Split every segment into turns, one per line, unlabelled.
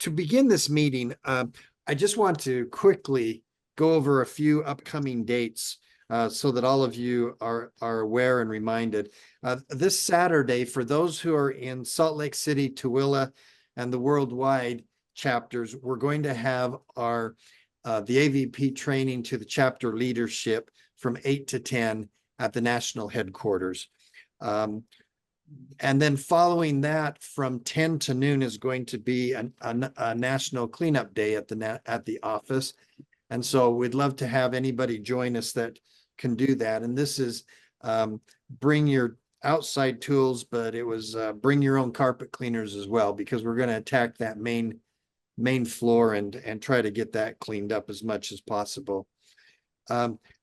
to begin this meeting, I just want to quickly go over a few upcoming dates so that all of you are aware and reminded. This Saturday, for those who are in Salt Lake City, Tooele, and the worldwide chapters, we're going to have our the AVP training to the chapter leadership from 8 to 10 at the national headquarters. And then following that, from 10 to noon is going to be a national cleanup day at the office. And so we'd love to have anybody join us that can do that. And this is bring your outside tools, but it was bring your own carpet cleaners as well, because we're going to attack that main floor and try to get that cleaned up as much as possible.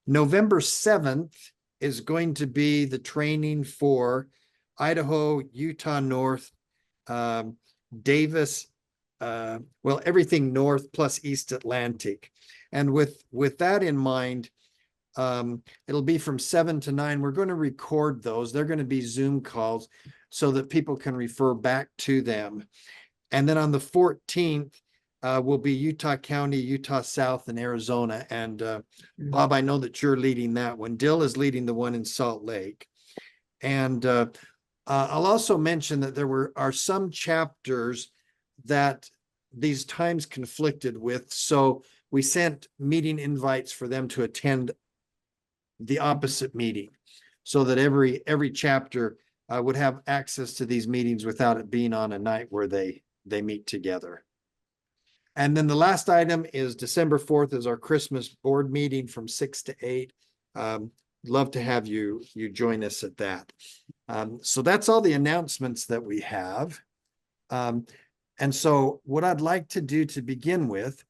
November 7th is going to be the training for Idaho, Utah North, Davis, well, everything north plus East Atlantic. And with that in mind, it'll be from 7 to 9. We're going to record those. They're going to be Zoom calls so that people can refer back to them. And then on the 14th, will be Utah County, Utah South, and Arizona. And Bob, I know that you're leading that one. Dill is leading the one in Salt Lake. And I'll also mention that there are some chapters that these times conflicted with. So we sent meeting invites for them to attend the opposite meeting so that every chapter would have access to these meetings without it being on a night where they meet together. And then the last item is December 4th is our Christmas board meeting from 6 to 8. Love to have you join us at that. So that's all the announcements that we have. And so what I'd like to do to begin with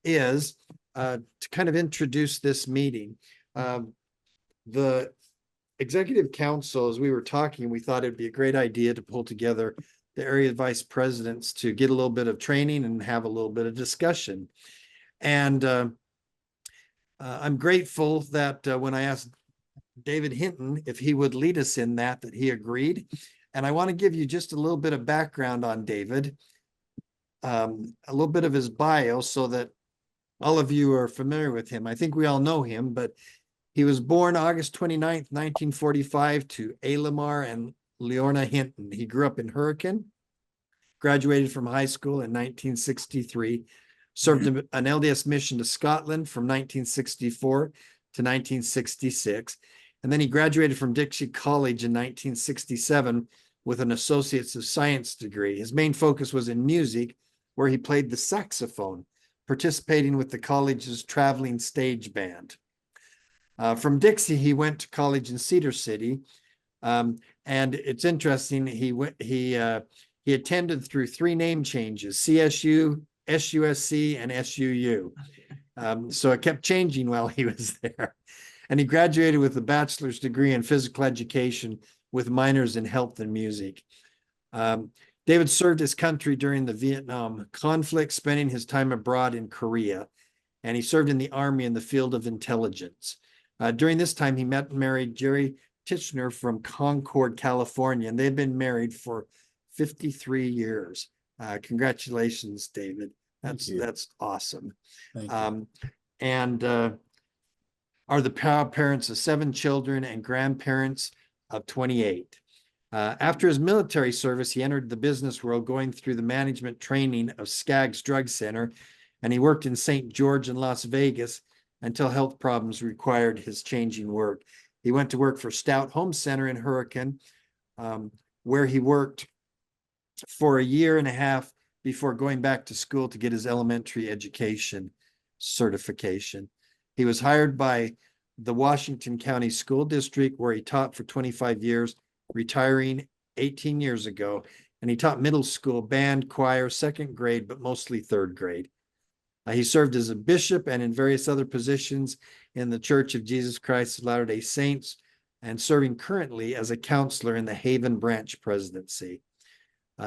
is to kind of introduce this meeting. The executive council, as we were talking, we thought it'd be a great idea to pull together the area vice presidents to get a little bit of training and have a little bit of discussion. And I'm grateful that when I asked David Hinton if he would lead us in that he agreed. And I want to give you just a little bit of background on David, a little bit of his bio so that all of you are familiar with him. I think we all know him, but he was born August 29th, 1945 to Alamar and Leorna Hinton. He grew up in Hurricane, graduated from high school in 1963, served an LDS mission to Scotland from 1964 to 1966. And then he graduated from Dixie College in 1967 with an Associates of Science degree. His main focus was in music, where he played the saxophone, participating with the college's traveling stage band. From Dixie, he went to college in Cedar City. And it's interesting, he attended through 3 name changes: CSU, SUSC, and SUU. So it kept changing while he was there. And he graduated with a bachelor's degree in physical education with minors in health and music. David served his country during the Vietnam conflict, spending his time abroad in Korea. And he served in the Army in the field of intelligence. During this time, he met and married Jerry Titchener from Concord, California, and they've been married for 53 years. Congratulations, David. That's awesome.
Thank you.
And are the proud parents of 7 children and grandparents of 28. After his military service, he entered the business world, going through the management training of Skaggs Drug Center, and he worked in St. George and Las Vegas until health problems required his changing work. He went to work for Stout Home Center in Hurricane, where he worked for 1.5 years before going back to school to get his elementary education certification. He was hired by the Washington County School District, where he taught for 25 years, retiring 18 years ago. And he taught middle school, band, choir, 2nd grade, but mostly 3rd grade. He served as a bishop and in various other positions in the Church of Jesus Christ of Latter-day Saints, and serving currently as a counselor in the Haven Branch Presidency.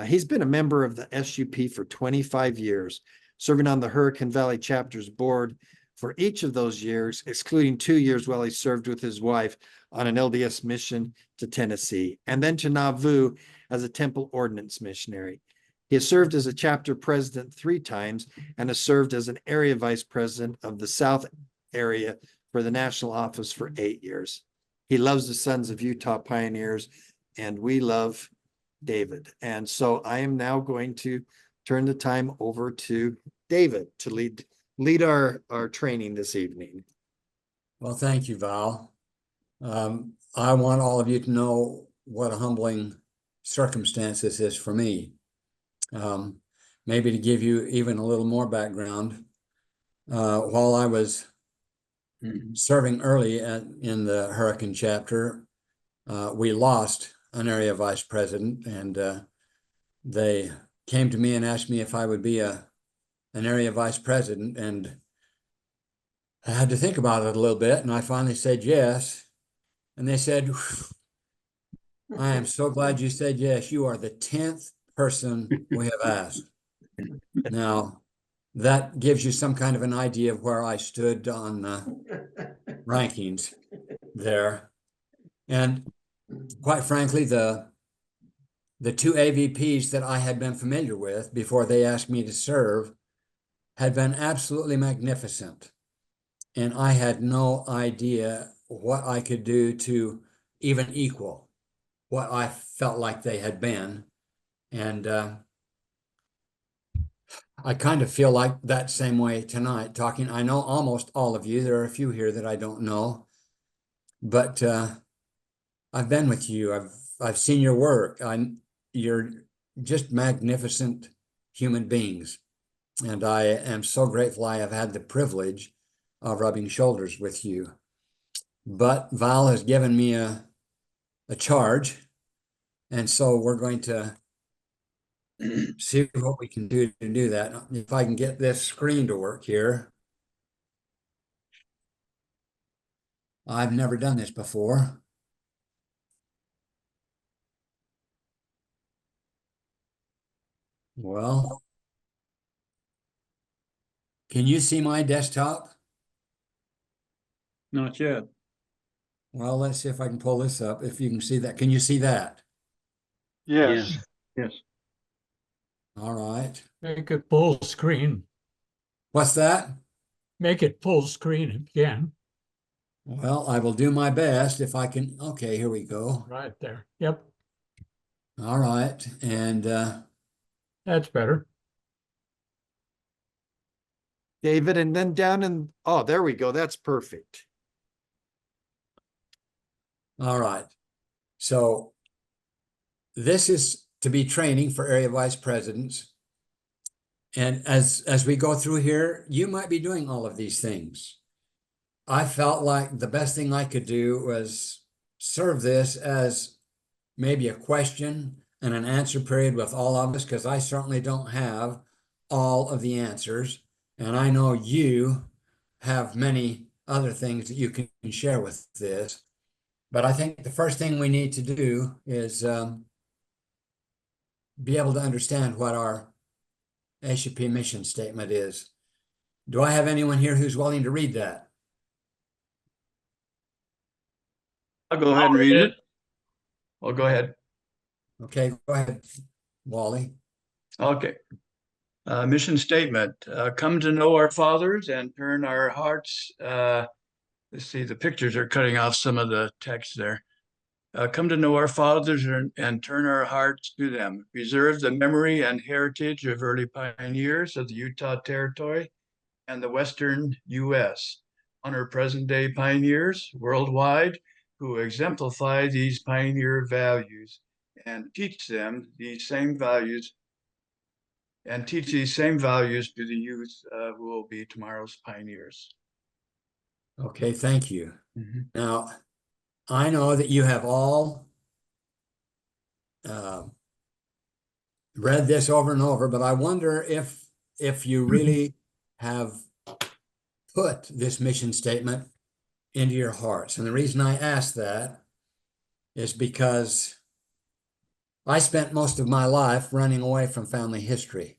He's been a member of the SUP for 25 years, serving on the Hurricane Valley Chapter's board for each of those years, excluding 2 years while he served with his wife on an LDS mission to Tennessee, and then to Nauvoo as a temple ordinance missionary. He has served as a chapter president 3 times and has served as an area vice president of the South area for the national office for 8 years. He loves the Sons of Utah Pioneers, and we love David. And so I am now going to turn the time over to David to lead our training this evening.
Well, thank you, Val. I want all of you to know what a humbling circumstance this is for me. Maybe to give you even a little more background, while I was serving early in the Hurricane chapter, we lost an area vice president, and they came to me and asked me if I would be an area vice president, and I had to think about it a little bit, and I finally said yes. And they said, I am so glad you said yes. You are the 10th person we have asked. Now, that gives you some kind of an idea of where I stood on rankings there. And quite frankly, the 2 AVPs that I had been familiar with before they asked me to serve had been absolutely magnificent. And I had no idea what I could do to even equal what I felt like they had been. And I kind of feel like that same way tonight talking. I know almost all of you. There are a few here that I don't know, but I've been with you. I've seen your work. You're just magnificent human beings. And I am so grateful I have had the privilege of rubbing shoulders with you. But Val has given me a charge, and so we're going to see what we can do to do that. If I can get this screen to work here. I've never done this before. Well, can you see my desktop?
Not yet.
Well, let's see if I can pull this up. If you can see that. Can you see that?
Yes. Yes.
All right.
Make it full screen.
What's that?
Make it full screen if you can.
Well, I will do my best if I can. Okay, here we go.
Right there. Yep,
All right. And
that's better.
David, and then down in, oh, there we go. That's perfect.
all right. So this is to be training for area vice presidents. And as we go through here, you might be doing all of these things. I felt like the best thing I could do was serve this as maybe a question and an answer period with all of us, because I certainly don't have all of the answers. And I know you have many other things that you can share with this. But I think the first thing we need to do is be able to understand what our SUP mission statement is. Do I have anyone here who's willing to read that?
I'll go ahead and read it. Well, go ahead.
Okay, go ahead, Wally.
Okay. Mission statement, come to know our fathers and turn our hearts. Let's see, the pictures are cutting off some of the text there. Come to know our fathers and turn our hearts to them. Preserve the memory and heritage of early pioneers of the Utah Territory and the Western U.S. Honor present-day pioneers worldwide who exemplify these pioneer values and teach them these same values to the youth who will be tomorrow's pioneers.
Okay, thank you. Now, I know that you have all read this over and over, but I wonder if you really have put this mission statement into your hearts. And the reason I ask that is because I spent most of my life running away from family history.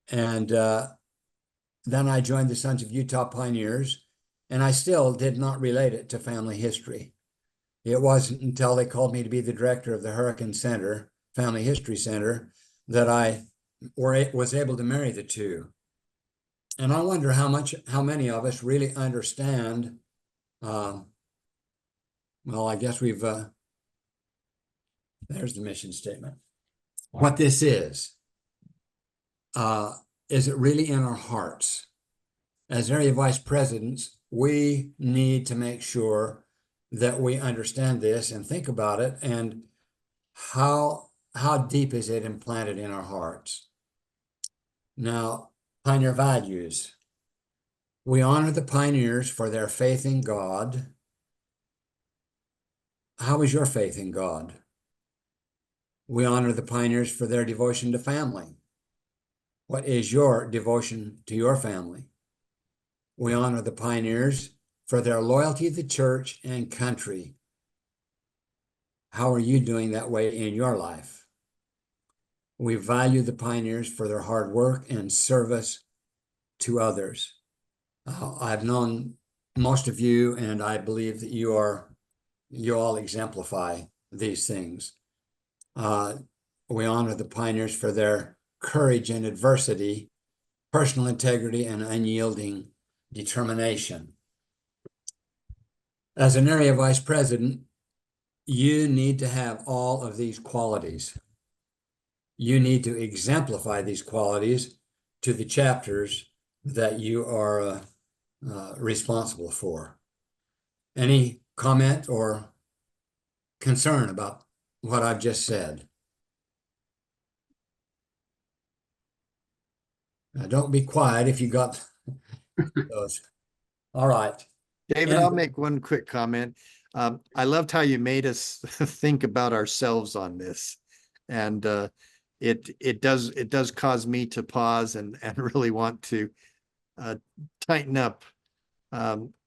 And then I joined the Sons of Utah Pioneers, and I still did not relate it to family history. It wasn't until they called me to be the director of the Hurricane Center, Family History Center, that I was able to marry the two. And I wonder how many of us really understand, well, I guess there's the mission statement. What this is it really in our hearts? As area vice presidents, we need to make sure that we understand this and think about it, and how deep is it implanted in our hearts? Now, pioneer values. We honor the pioneers for their faith in God. How is your faith in God? We honor the pioneers for their devotion to family. What is your devotion to your family? We honor the pioneers for their loyalty to the church and country. How are you doing that way in your life? We value the pioneers for their hard work and service to others. I've known most of you, and I believe that you all exemplify these things. We honor the pioneers for their courage in adversity, personal integrity, and unyielding determination. As an area vice president, you need to have all of these qualities. You need to exemplify these qualities to the chapters that you are responsible for. Any comment or concern about what I've just said? Now, don't be quiet if you got those. All right.
David, I'll make one quick comment. I loved how you made us think about ourselves on this. And it does cause me to pause and really want to tighten up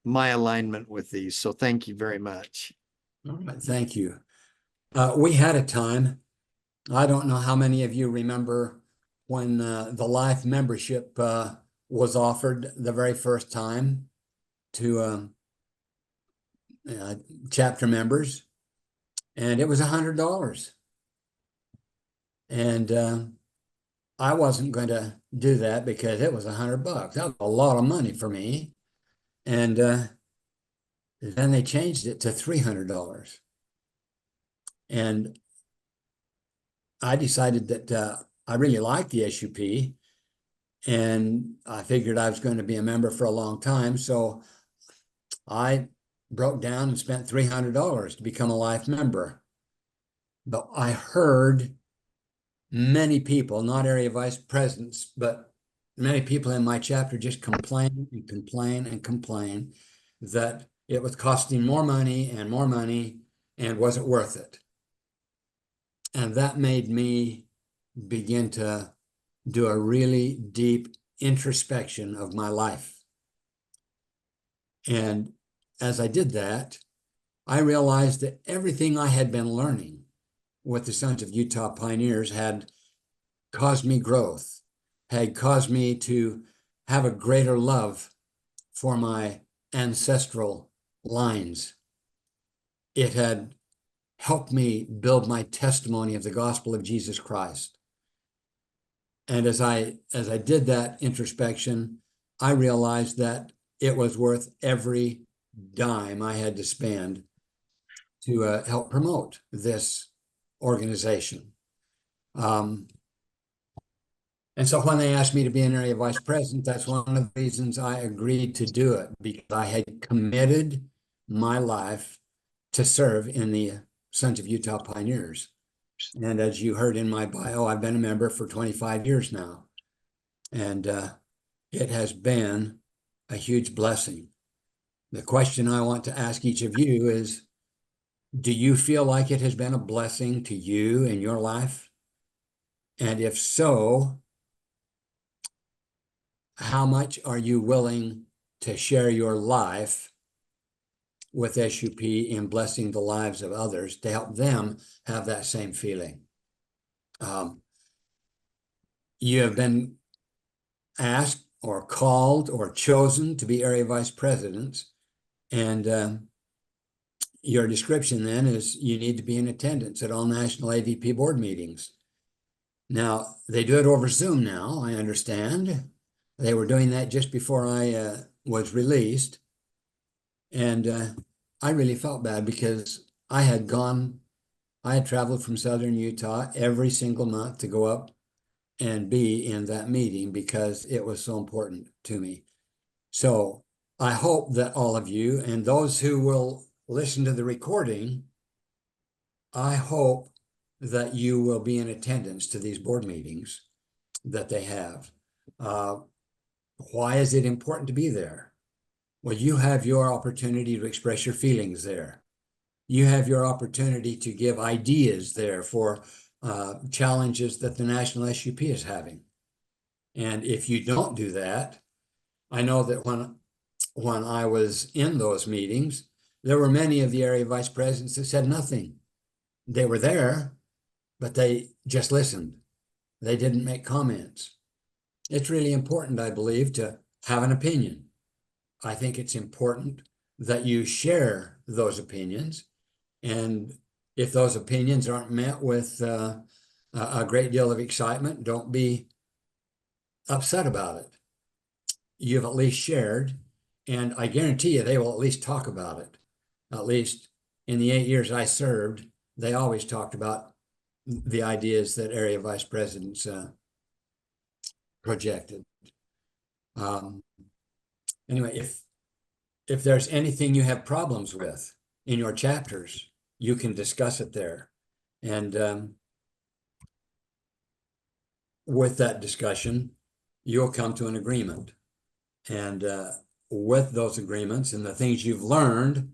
my alignment with these. So thank you very much.
All right, thank you. We had a time, I don't know how many of you remember when the life membership was offered the very first time to chapter members, and it was $100. And I wasn't going to do that because it was $100. That was a lot of money for me. And then they changed it to $300. And I decided that I really liked the SUP, and I figured I was going to be a member for a long time. So I broke down and spent $300 to become a life member. But I heard many people, not area vice presidents, but many people in my chapter just complain and complain and complain that it was costing more money and wasn't worth it. And that made me begin to do a really deep introspection of my life. And as I did that, I realized that everything I had been learning with the Sons of Utah Pioneers had caused me growth, had caused me to have a greater love for my ancestral lines. It had helped me build my testimony of the gospel of Jesus Christ. And as I did that introspection, I realized that it was worth every dime I had to spend to help promote this organization. And so when they asked me to be an area vice president, that's one of the reasons I agreed to do it, because I had committed my life to serve in the Sons of Utah Pioneers. And as you heard in my bio, I've been a member for 25 years now. And it has been a huge blessing. The question I want to ask each of you is, do you feel like it has been a blessing to you in your life? And if so, how much are you willing to share your life with SUP in blessing the lives of others to help them have that same feeling? You have been asked or called or chosen to be area vice presidents, and your description then is you need to be in attendance at all national AVP board meetings. Now, they do it over Zoom now, I understand. They were doing that just before I was released. And I really felt bad because I had traveled from Southern Utah every single month to go up and be in that meeting because it was so important to me. So I hope that all of you and those who will listen to the recording, I hope that you will be in attendance to these board meetings that they have. Why is it important to be there? Well, you have your opportunity to express your feelings there. You have your opportunity to give ideas there for challenges that the National SUP is having. And if you don't do that, I know that when I was in those meetings, there were many of the area vice presidents that said nothing. They were there, but they just listened. They didn't make comments. It's really important, I believe, to have an opinion. I think it's important that you share those opinions. And if those opinions aren't met with a great deal of excitement, don't be upset about it. You've at least shared, and I guarantee you they will at least talk about it. At least in the 8 years I served, they always talked about the ideas that area vice presidents projected. Anyway, if there's anything you have problems with in your chapters, you can discuss it there. And with that discussion, you'll come to an agreement. And with those agreements and the things you've learned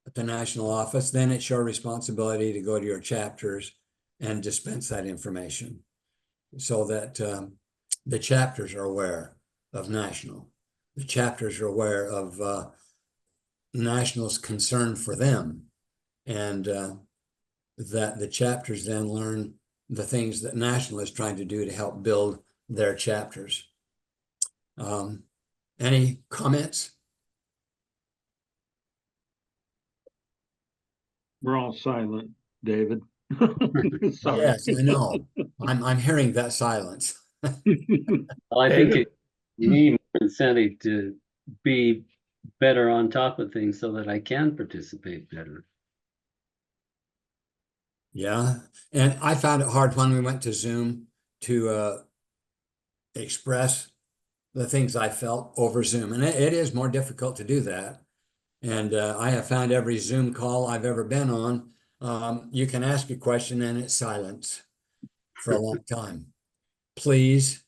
at the national office, then it's your responsibility to go to your chapters and dispense that information so that the chapters are aware of national. The chapters are aware of national's concern for them, and that the chapters then learn the things that national is trying to do to help build their chapters. Any comments?
We're all silent, David. Sorry.
Yes, I know. I'm hearing that silence.
Well, I think
David?
you need more incentive to be better on top of things so that I can participate better.
Yeah, and I found it hard when we went to Zoom to express the things I felt over Zoom, and it is more difficult to do that. And I have found every Zoom call I've ever been on, you can ask a question and it's silence for a long time. Please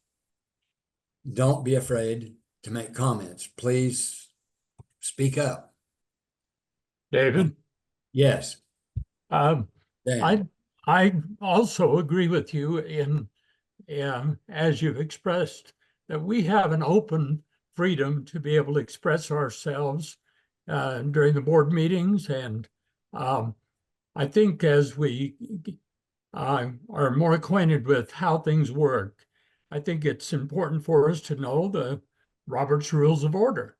don't be afraid to make comments. Please speak up.
David,
Yes,
um,
Dan.
I also agree with you in as you've expressed that we have an open freedom to be able to express ourselves during the board meetings. And I think as we are more acquainted with how things work, I think it's important for us to know the Robert's Rules of Order,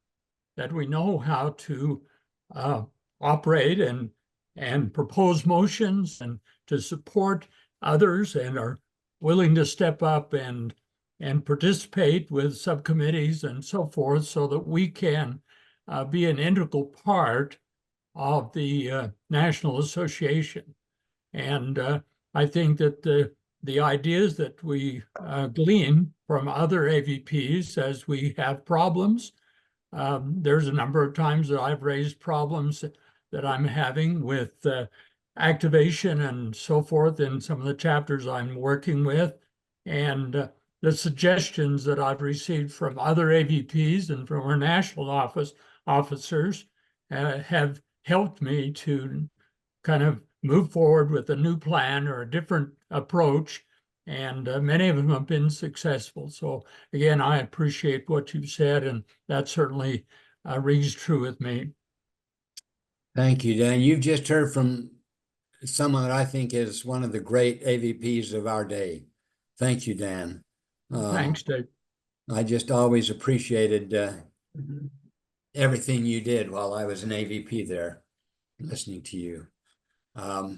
that we know how to operate and propose motions and to support others and are willing to step up and participate with subcommittees and so forth so that we can be an integral part of the National Association. And I think that the ideas that we glean from other AVPs as we have problems, there's a number of times that I've raised problems that I'm having with activation and so forth in some of the chapters I'm working with. And the suggestions that I've received from other AVPs and from our national officers have helped me to kind of move forward with a new plan or a different approach. And many of them have been successful. So again, I appreciate what you've said, and that certainly rings true with me.
Thank you, Dan. You've just heard from someone that I think is one of the great AVPs of our day. Thank you, Dan.
Thanks, Dave.
I just always appreciated everything you did while I was an AVP there, listening to you. All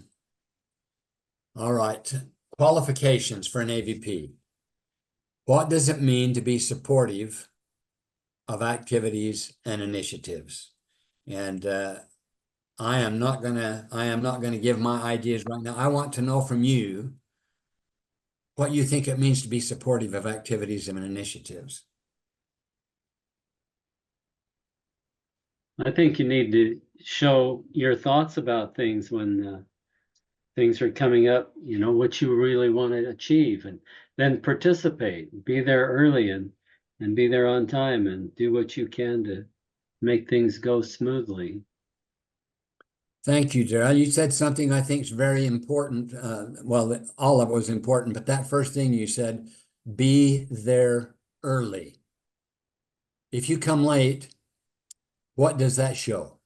right. qualifications for an AVP. What does it mean to be supportive of activities and initiatives? And I am not gonna give my ideas right now. I want to know from you what you think it means to be supportive of activities and initiatives.
I think you need to show your thoughts about things when things are coming up, you know, what you really want to achieve, and then participate, be there early and be there on time and do what you can to make things go smoothly.
Thank you, Darrell. You said something I think is very important. Well, all of it was important, but that first thing you said, be there early. If you come late, what does that show?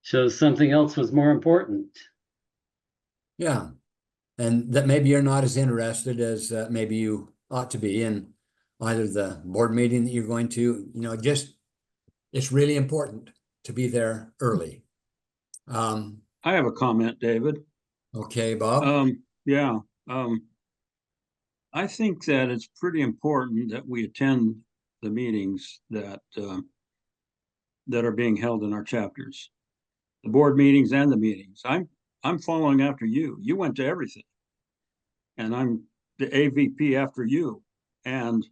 Shows something else was more important.
Yeah. And that maybe you're not as interested as maybe you ought to be in either the board meeting that you're going to, just it's really important to be there early.
I have a comment, David.
Okay, Bob.
Yeah. I think that it's pretty important that we attend the meetings that are being held in our chapters, the board meetings and the meetings. I'm following after you. You went to everything, and I'm the AVP after you. And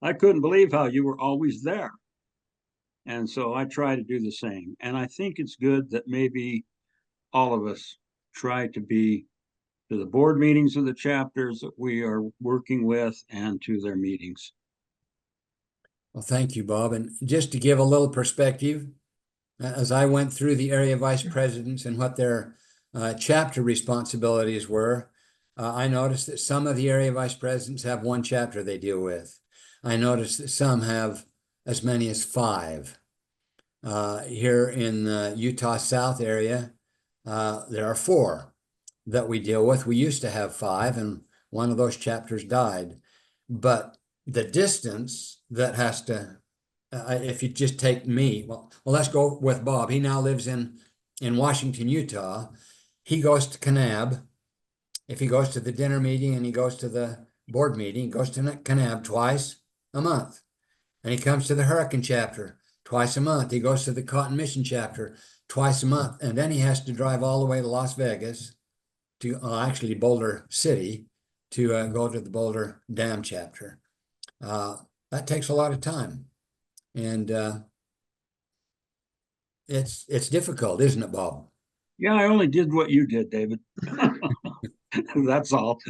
I couldn't believe how you were always there. And so I try to do the same. And I think it's good that maybe all of us try to be to the board meetings of the chapters that we are working with and to their meetings.
Well, thank you, Bob. And just to give a little perspective, as I went through the area vice presidents and what their chapter responsibilities were, I noticed that some of the area vice presidents have one chapter they deal with. I noticed that some have as many as 5. Here in the Utah South area, there are 4 that we deal with. We used to have 5, and one of those chapters died. But the distance that has to, if you just take me, well, let's go with Bob. He now lives in Washington, Utah. He goes to Kanab. If he goes to the dinner meeting and he goes to the board meeting, he goes to Kanab twice a month. And he comes to the Hurricane chapter twice a month. He goes to the Cotton Mission chapter twice a month. And then he has to drive all the way to Las Vegas, to actually Boulder City, to go to the Boulder Dam chapter. That takes a lot of time. And it's difficult, isn't it, Bob?
Yeah, I only did what you did, David. That's all.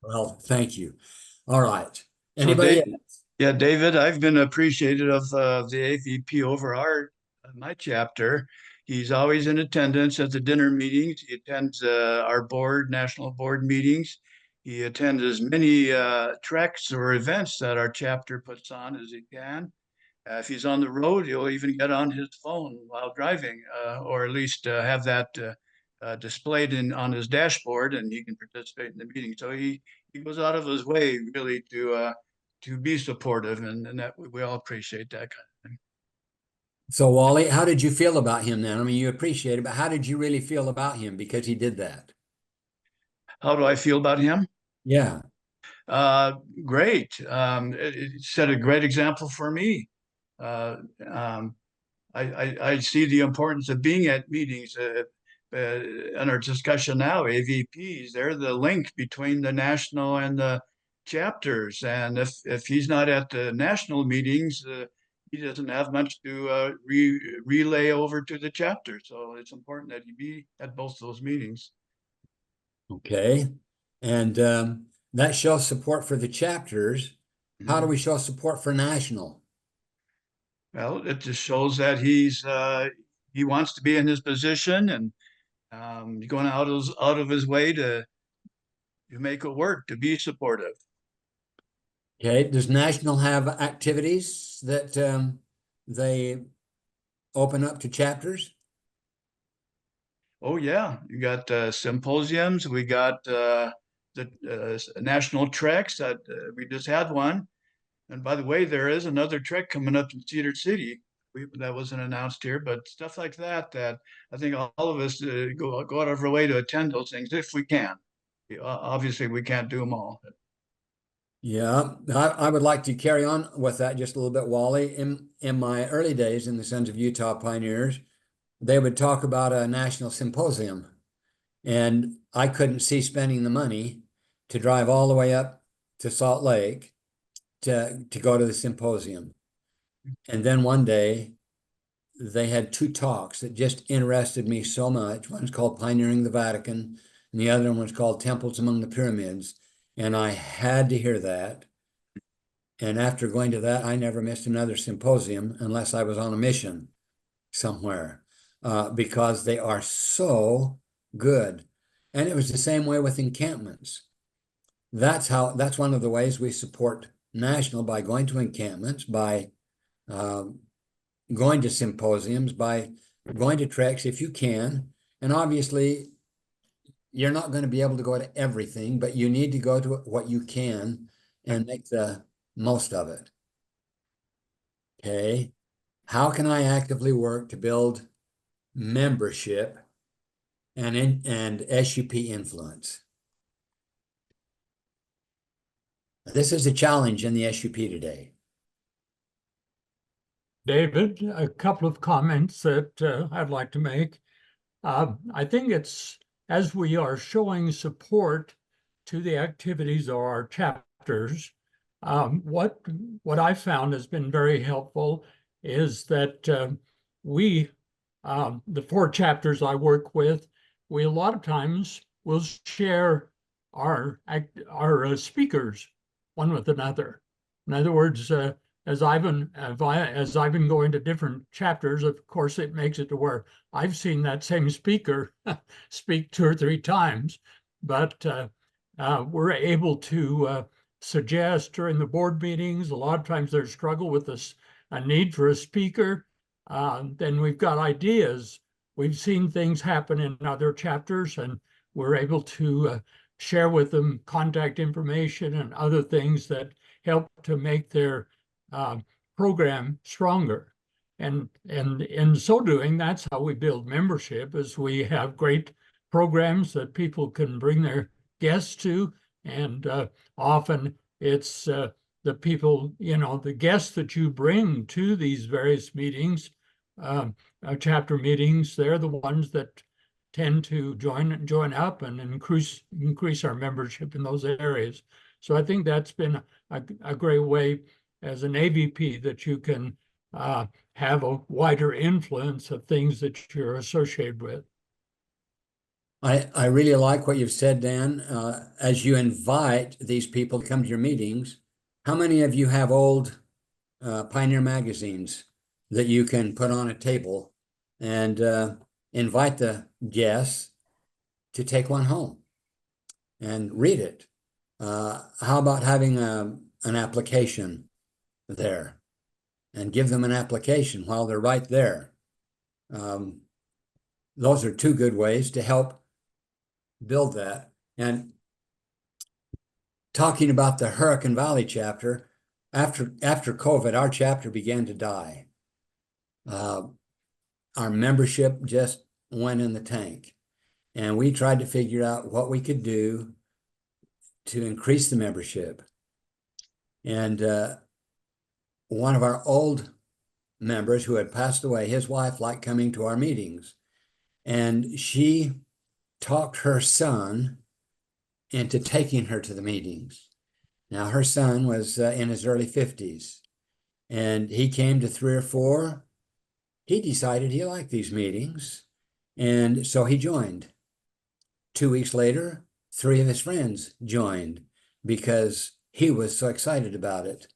Well, thank you. All right.
So
Anybody
Dave-
else?
Yeah, David, I've been appreciative of the AVP over my chapter. He's always in attendance at the dinner meetings. He attends our national board meetings. He attends as many treks or events that our chapter puts on as he can. If he's on the road, he'll even get on his phone while driving, or at least have that displayed on his dashboard, and he can participate in the meeting. So he goes out of his way really to be supportive, and that we all appreciate that kind of thing.
So, Wally, how did you feel about him then? I mean, you appreciate it, but how did you really feel about him because he did that?
How do I feel about him?
Yeah.
Great. It set a great example for me. I see the importance of being at meetings. In our discussion now, AVPs, they're the link between the national and the chapters. And if he's not at the national meetings, he doesn't have much to relay over to the chapter. So it's important that he be at both those meetings.
Okay. And that shows support for the chapters. How do we show support for national?
Well, it just shows that he wants to be in his position, and going out of his way to make it work, to be supportive.
Okay. Does national have activities that they open up to chapters?
Oh yeah, you got symposiums. We got the national treks that we just had one. And by the way, there is another trek coming up in Cedar City that wasn't announced here, but stuff like that, that I think all of us go out of our way to attend those things if we can. Obviously, we can't do them all.
Yeah, I would like to carry on with that just a little bit, Wally. In my early days in the Sons of Utah Pioneers, they would talk about a national symposium, and I couldn't see spending the money to drive all the way up to Salt Lake to go to the symposium. And then one day they had two talks that just interested me so much. One's called Pioneering the Vatican, and the other one was called Temples Among the Pyramids. And I had to hear that. And after going to that, I never missed another symposium unless I was on a mission somewhere, because they are so good. And it was the same way with encampments. That's one of the ways we support national, by going to encampments, by going to symposiums, by going to treks if you can. And obviously, you're not going to be able to go to everything, but you need to go to what you can and make the most of it. Okay. How can I actively work to build membership and SUP influence? This is a challenge in the SUP today.
David, a couple of comments that I'd like to make. I think it's, as we are showing support to the activities of our chapters, what I found has been very helpful is that we, the 4 chapters I work with, we a lot of times will share our speakers one with another. In other words, as I've been going to different chapters, of course, it makes it to where I've seen that same speaker speak 2 or 3 times, but we're able to suggest during the board meetings. A lot of times there's struggle with a need for a speaker. Then we've got ideas. We've seen things happen in other chapters, and we're able to share with them contact information and other things that help to make their program stronger. And in so doing, that's how we build membership, is we have great programs that people can bring their guests to. And often it's the people, the guests that you bring to these various meetings, chapter meetings, they're the ones that tend to join up and increase our membership in those areas. So I think that's been a great way as an AVP that you can have a wider influence of things that you're associated with.
I really like what you've said, Dan. As you invite these people to come to your meetings, how many of you have old Pioneer magazines that you can put on a table and invite the guests to take one home and read it? How about having an application there and give them an application while they're right there? Those are 2 good ways to help build that. And talking about the Hurricane Valley chapter, after COVID, our chapter began to die. Our membership just went in the tank, and we tried to figure out what we could do to increase the membership. And one of our old members who had passed away, his wife liked coming to our meetings, and she talked her son into taking her to the meetings. Now, her son was in his early 50s, and he came to 3 or 4. He decided he liked these meetings, and so he joined. 2 weeks later, 3 of his friends joined because he was so excited about it.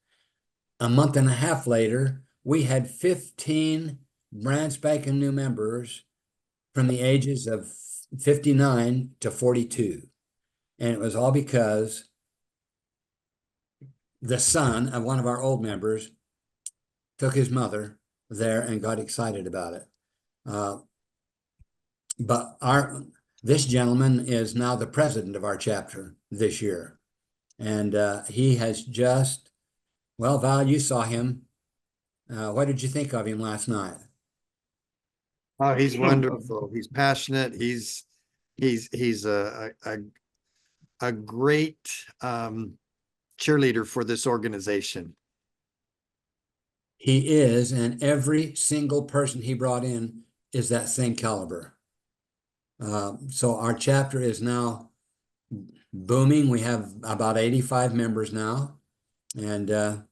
A month and a half later, we had 15 brand spanking new members from the ages of 59 to 42. And it was all because the son of one of our old members took his mother there and got excited about it. But this gentleman is now the president of our chapter this year. And he has just, well, Val, you saw him What did you think of him last night?
Oh, he's wonderful. He's passionate. He's a great cheerleader for this organization.
He is, and every single person he brought in is that same caliber. So our chapter is now booming. We have about 85 members now, and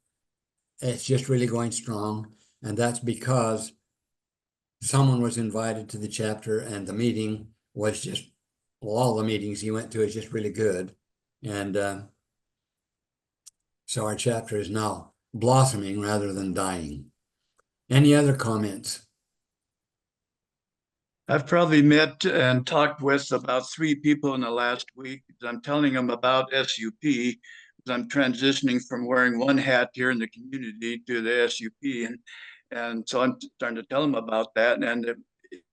it's just really going strong. And that's because someone was invited to the chapter, and the meeting was just, well, all the meetings he went to is just really good. And so our chapter is now blossoming rather than dying. Any other comments?
I've probably met and talked with about 3 people in the last week. I'm telling them about SUP because I'm transitioning from wearing one hat here in the community to the SUP. And so I'm starting to tell them about that. And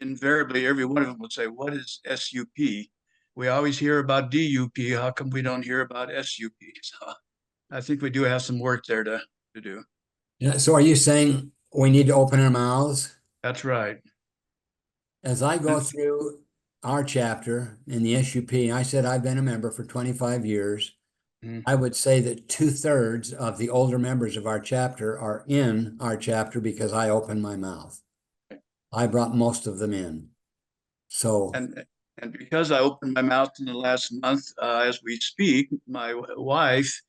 invariably, every one of them would say, what is SUP? We always hear about DUP. How come we don't hear about SUP? So I think we do have some work there to do.
Yeah, so are you saying we need to open our mouths?
That's right.
As I go through our chapter in the SUP, I said I've been a member for 25 years. I would say that 2/3 of the older members of our chapter are in our chapter because I opened my mouth. I brought most of them in. So,
And because I opened my mouth in the last month, as we speak, my wife,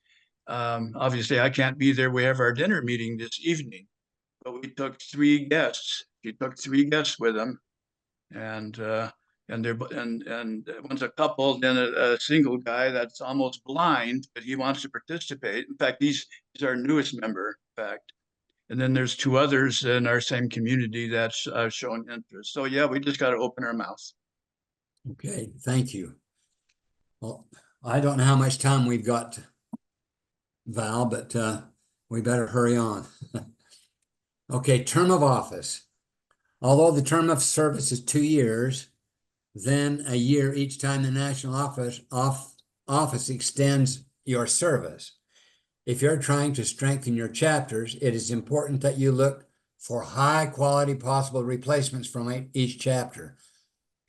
obviously I can't be there. We have our dinner meeting this evening, but we took 3 guests. She took 3 guests with them, and one's a couple, then a single guy that's almost blind, but he wants to participate. In fact, he's our newest member, in fact. And then there's 2 others in our same community that's shown interest. So yeah, we just got to open our mouth.
okay, thank you. Well, I don't know how much time we've got, Val, but we better hurry on. Okay, term of office. Although the term of service is 2 years, then a year each time the national office extends your service. If you're trying to strengthen your chapters, it is important that you look for high quality possible replacements from each chapter.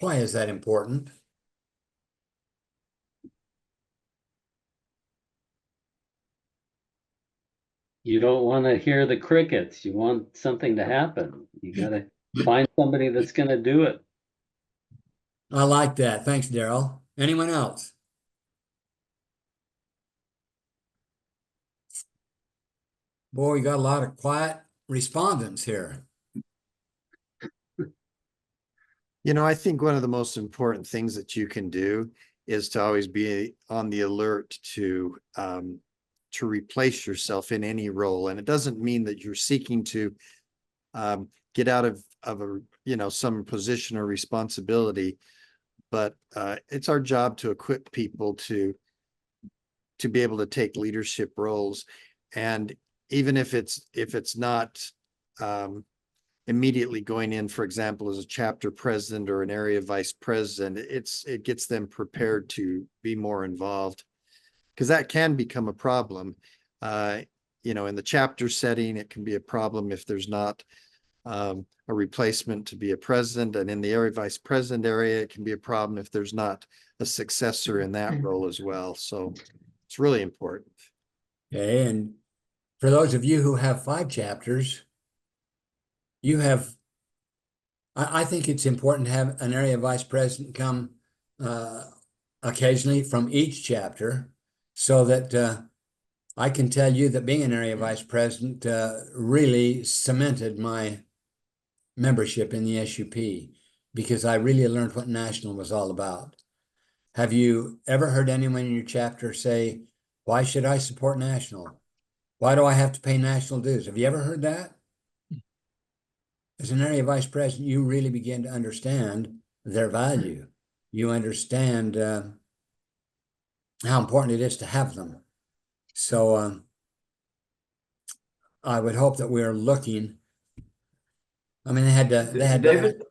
Why is that important?
You don't want to hear the crickets. You want something to happen. You got to find somebody that's going to do it.
I like that. Thanks, Daryl. Anyone else? Boy, we got a lot of quiet respondents here.
You know, I think one of the most important things that you can do is to always be on the alert to replace yourself in any role. And it doesn't mean that you're seeking to get out of a some position or responsibility, but it's our job to equip people to be able to take leadership roles. And even if it's not immediately going in, for example, as a chapter president or an area vice president, it gets them prepared to be more involved, because that can become a problem. In the chapter setting, it can be a problem if there's not a replacement to be a president, and in the area vice president area, it can be a problem if there's not a successor in that role as well. So it's really important.
Okay, and for those of you who have 5 chapters, I think it's important to have an area vice president come occasionally from each chapter, so that I can tell you that being an area vice president really cemented my membership in the SUP, because I really learned what national was all about. Have you ever heard anyone in your chapter say, why should I support national? Why do I have to pay national dues? Have you ever heard that? As an area vice president, you really begin to understand their value. You understand how important it is to have them. So I would hope that we're looking. I mean,
David,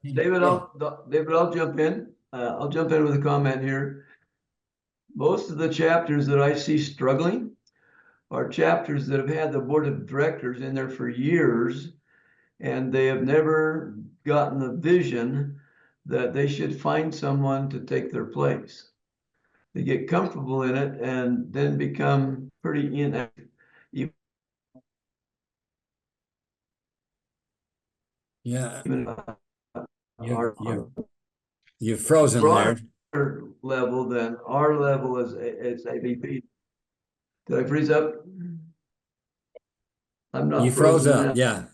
I'll jump in. I'll jump in with a comment here. Most of the chapters that I see struggling are chapters that have had the board of directors in there for years, and they have never gotten the vision that they should find someone to take their place. They get comfortable in it and then become pretty inactive.
Yeah,
Even our
you've frozen there.
broader level than our level is AVP. Did I freeze up? I'm not
You froze
frozen
up,
now.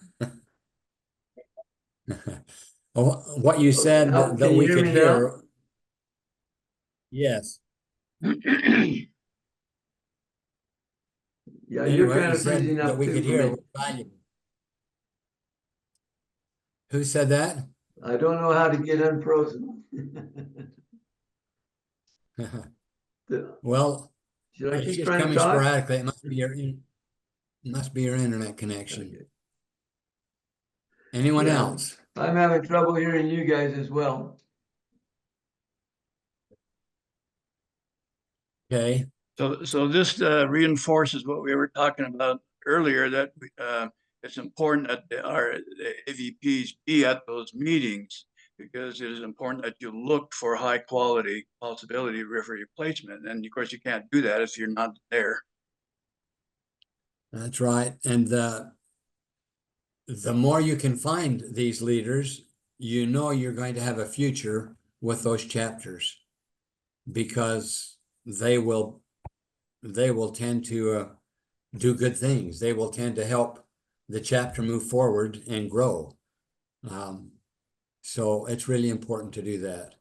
yeah. What you said
Now,
that
can you
we
hear
could
me
hear.
now?
Yes.
Yeah,
Anyway,
you're
what
kind
you
of
said
freezing
that
up
we
too
could
for
hear
me.
was valuable. Who said that?
I don't know how to get unfrozen.
Well,
Should I
it's
keep
just
trying to
coming
talk?
sporadically. It must be your internet connection.
Okay.
Anyone
Yeah.
else?
I'm having trouble hearing you guys as well.
Okay.
So this reinforces what we were talking about earlier, that it's important that our AVPs be at those meetings, because it is important that you look for high quality possibility river replacement. And of course, you can't do that if you're not there.
That's right. And the more you can find these leaders, you know you're going to have a future with those chapters, because they will tend to do good things. They will tend to help the chapter move forward and grow. So it's really important to do that.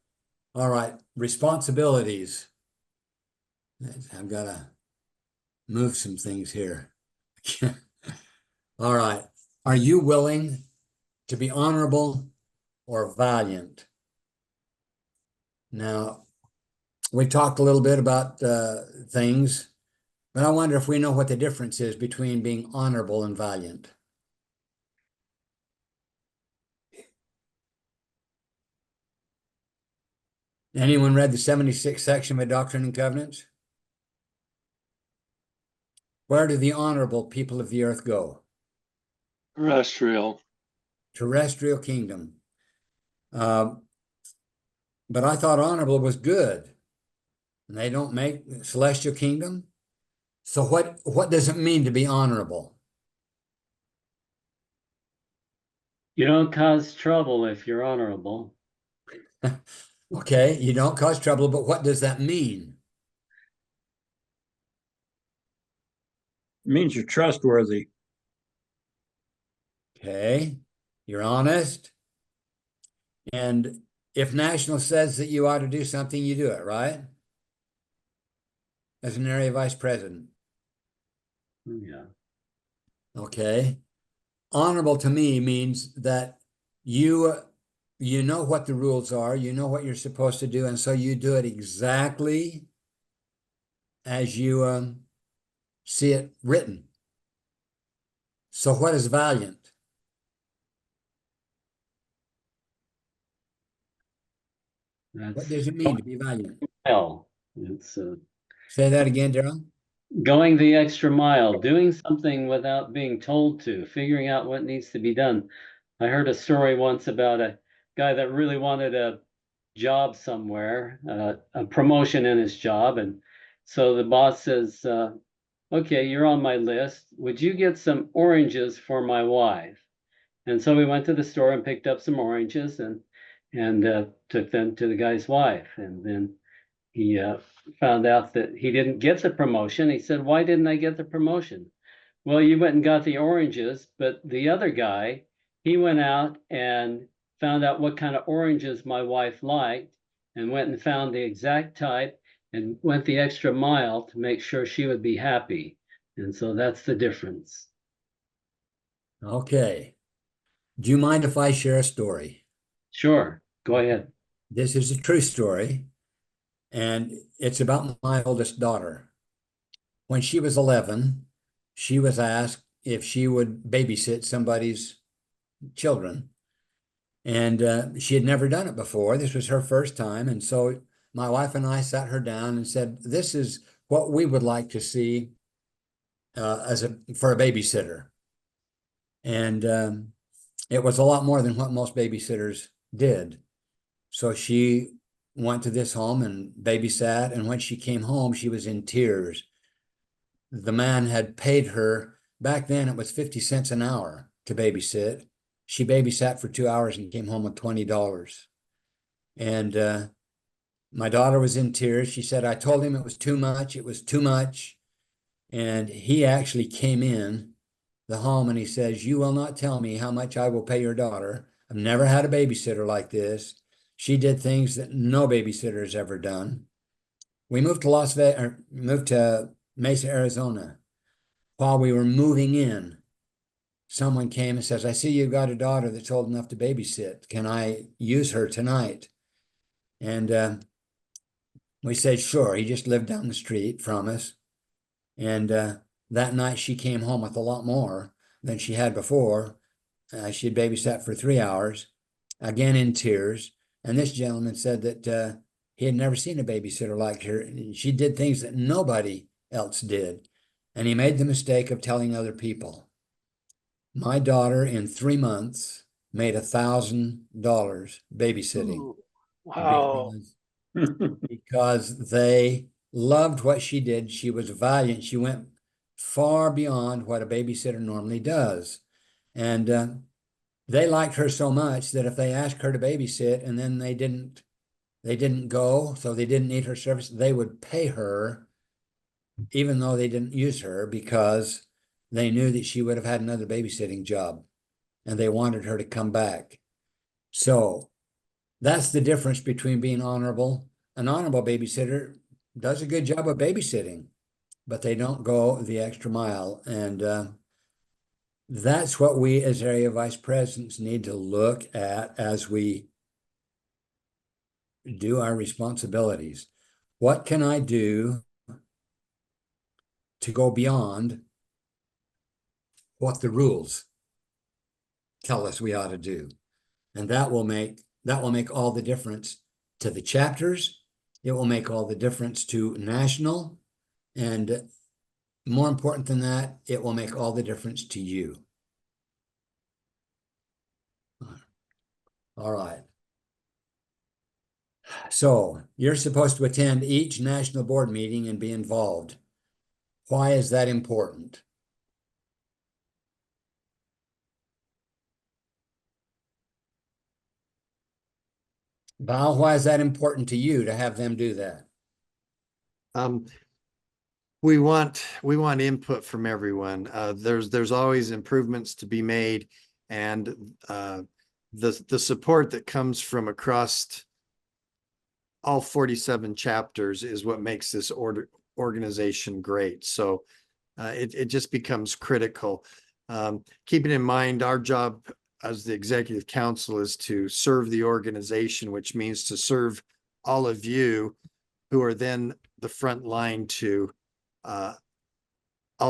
All right, responsibilities. I've got to move some things here. All right. Are you willing to be honorable or valiant? Now, we talked a little bit about things, but I wonder if we know what the difference is between being honorable and valiant. Anyone read the 76th section of Doctrine and Covenants? Where do the honorable people of the earth go?
Terrestrial.
Terrestrial kingdom. But I thought honorable was good. And they don't make celestial kingdom. So what does it mean to be honorable?
You don't cause trouble if you're honorable.
Okay, you don't cause trouble, but what does that mean?
It means you're trustworthy.
Okay, you're honest. And if National says that you ought to do something, you do it, right? As an area vice president.
Yeah.
Okay. Honorable to me means that you know what the rules are, you know what you're supposed to do, and so you do it exactly as you see it written. So what is valiant? What does it mean to be valiant?
Well, it's
Say that again, Daryl.
going the extra mile, doing something without being told to, figuring out what needs to be done. I heard a story once about a guy that really wanted a job somewhere, a promotion in his job. And so the boss says, okay, you're on my list. Would you get some oranges for my wife? And so we went to the store and picked up some oranges and took them to the guy's wife. And then he found out that he didn't get the promotion. He said, why didn't I get the promotion? Well, you went and got the oranges, but the other guy, he went out and found out what kind of oranges my wife liked and went and found the exact type and went the extra mile to make sure she would be happy. And so that's the difference.
Okay. Do you mind if I share a story?
Sure, go ahead.
This is a true story, and it's about my oldest daughter. When she was 11, she was asked if she would babysit somebody's children. And she had never done it before. This was her first time. And so my wife and I sat her down and said, this is what we would like to see for a babysitter. And it was a lot more than what most babysitters did. So she went to this home and babysat, and when she came home, she was in tears. The man had paid her, back then it was 50 cents an hour to babysit. She babysat for 2 hours and came home with $20. And my daughter was in tears. She said, I told him it was too much. It was too much. And he actually came in the home and he says, you will not tell me how much I will pay your daughter. I've never had a babysitter like this. She did things that no babysitter has ever done. We moved to Las Vegas, or moved to Mesa, Arizona. While we were moving in, someone came and says, I see you've got a daughter that's old enough to babysit. Can I use her tonight? And we said, sure. He just lived down the street from us. And that night she came home with a lot more than she had before. She had babysat for 3 hours, again in tears. And this gentleman said that he had never seen a babysitter like her. She did things that nobody else did. And he made the mistake of telling other people. My daughter in 3 months made $1,000 babysitting.
Ooh, wow.
Because they loved what she did. She was valiant. She went far beyond what a babysitter normally does. And they liked her so much that if they asked her to babysit and then they didn't go, so they didn't need her service, they would pay her even though they didn't use her, because they knew that she would have had another babysitting job and they wanted her to come back. So that's the difference between being honorable. An honorable babysitter does a good job of babysitting, but they don't go the extra mile. And that's what we as area vice presidents need to look at as we do our responsibilities. What can I do to go beyond what the rules tell us we ought to do? And that will make all the difference to the chapters. It will make all the difference to national. And more important than that, it will make all the difference to you. All right. So you're supposed to attend each national board meeting and be involved. Why is that important? Val, why is that important to you to have them do that?
We want input from everyone. There's always improvements to be made, and the support that comes from across all 47 chapters is what makes this organization great. So it just becomes critical. Keeping in mind, our job as the executive council is to serve the organization, which means to serve all of you who are then the front line to all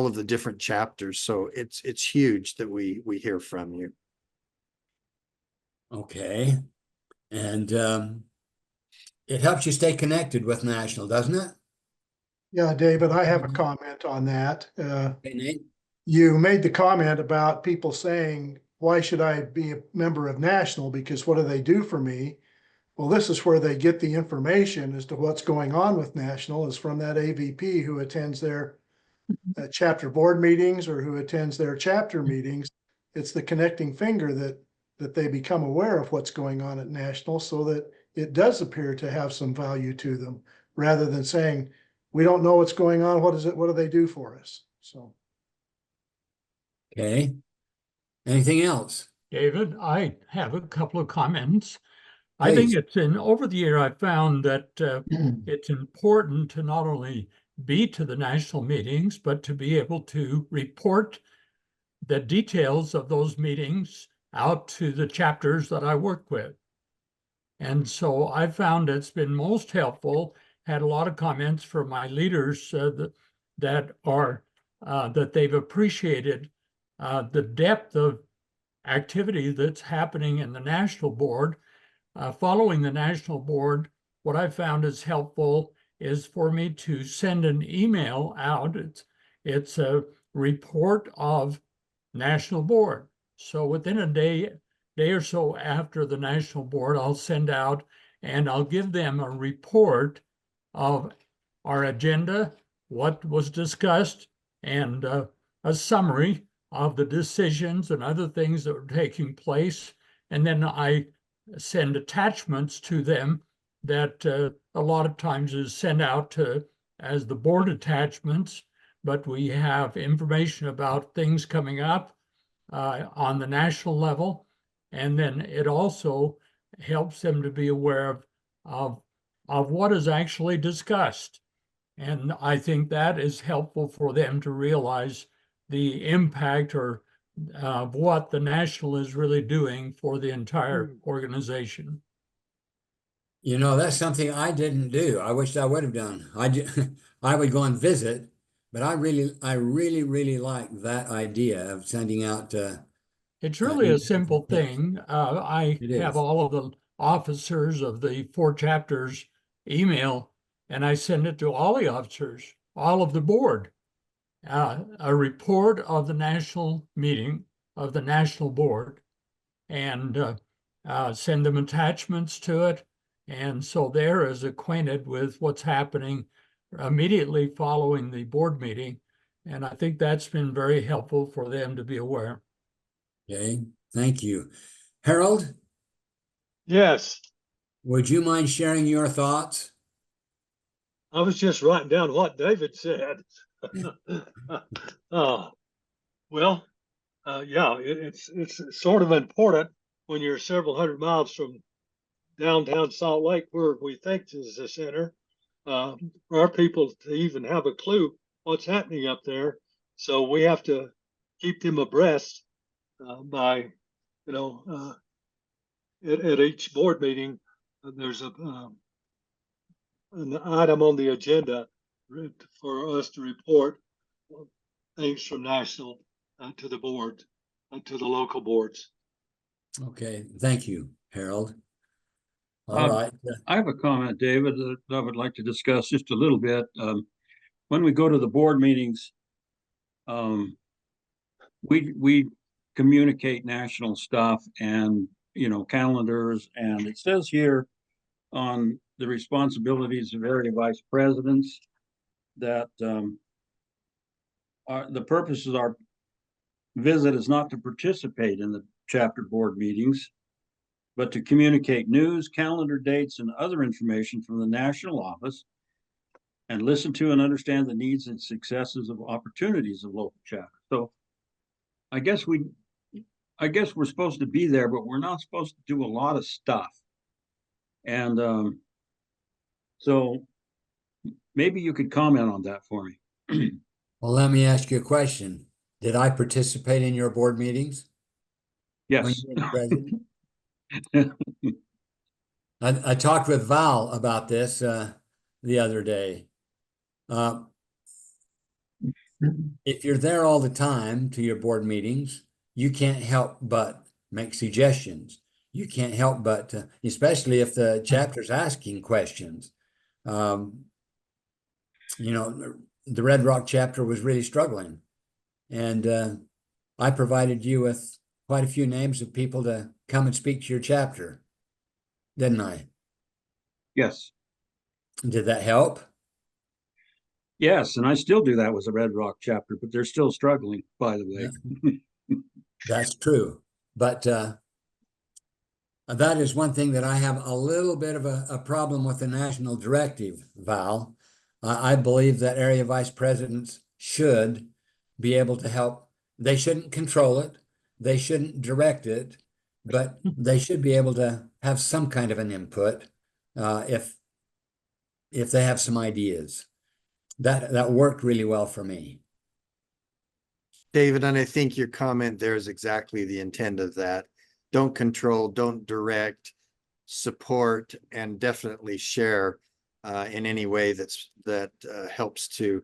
of the different chapters. So it's huge that we hear from you.
Okay. And it helps you stay connected with national, doesn't it?
Yeah, David, I have a comment on that.
Hey, Nate?
You made the comment about people saying, why should I be a member of national? Because what do they do for me? Well, this is where they get the information as to what's going on with national, is from that AVP who attends their chapter board meetings or who attends their chapter meetings. It's the connecting finger that they become aware of what's going on at national, so that it does appear to have some value to them, rather than saying, we don't know what's going on. What is it? What do they do for us? So.
Okay. Anything else?
David, I have a couple of comments. I think
Please.
over the year, I found that it's important to not only be to the national meetings, but to be able to report the details of those meetings out to the chapters that I work with. And so I found it's been most helpful. Had a lot of comments from my leaders that they've appreciated the depth of activity that's happening in the national board. Following the national board, what I found is helpful is for me to send an email out. It's a report of national board. So within a day, day or so after the national board, I'll send out and I'll give them a report of our agenda, what was discussed, and a summary of the decisions and other things that were taking place. And then I send attachments to them that a lot of times is sent out to as the board attachments, but we have information about things coming up on the national level. And then it also helps them to be aware of what is actually discussed. And I think that is helpful for them to realize the impact or of what the national is really doing for the entire organization.
You know, that's something I didn't do. I wish I would have done. I would go and visit, but I really like that idea of sending out.
It's really a simple
Yes,
thing. I
it
have
is.
all of the officers of the 4 chapters email, and I send it to all the officers, all of the board. A report of the national meeting of the national board, and send them attachments to it. And so they're as acquainted with what's happening immediately following the board meeting. And I think that's been very helpful for them to be aware.
Okay, thank you. Harold,
Yes,
would you mind sharing your thoughts?
I was just writing down what David said. uh, well, yeah, it's sort of important when you're several hundred miles from downtown Salt Lake, where we think is the center, for our people to even have a clue what's happening up there. So we have to keep them abreast by, you know, at each board meeting, there's an item on the agenda for us to report things from national to the board, to the local boards.
Okay, thank you, Harold. All
Um,
right.
I have a comment, David, that I would like to discuss just a little bit. When we go to the board meetings, we communicate national stuff and, you know, calendars, and it says here on the responsibilities of area vice presidents that the purpose of our visit is not to participate in the chapter board meetings, but to communicate news, calendar dates, and other information from the national office and listen to and understand the needs and successes of opportunities of local chapters. So I guess we're supposed to be there, but we're not supposed to do a lot of stuff. And so maybe you could comment on that for me.
Well, let me ask you a question. Did I participate in your board meetings? When
Yes.
you were president? I talked with Val about this the other day. If you're there all the time to your board meetings, you can't help but make suggestions. You can't help but, especially if the chapter's asking questions. You know, the Red Rock chapter was really struggling. And I provided you with quite a few names of people to come and speak to your chapter, didn't I?
Yes.
Did that help?
Yes, and I still do that with the Red Rock chapter, but they're still struggling, by the way.
That's true. But that is one thing that I have a little bit of a problem with the national directive, Val. I believe that area vice presidents should be able to help. They shouldn't control it. They shouldn't direct it, but they should be able to have some kind of an input if they have some ideas. That worked really well for me.
David, and I think your comment there is exactly the intent of that. Don't control, don't direct, support, and definitely share in any way that helps to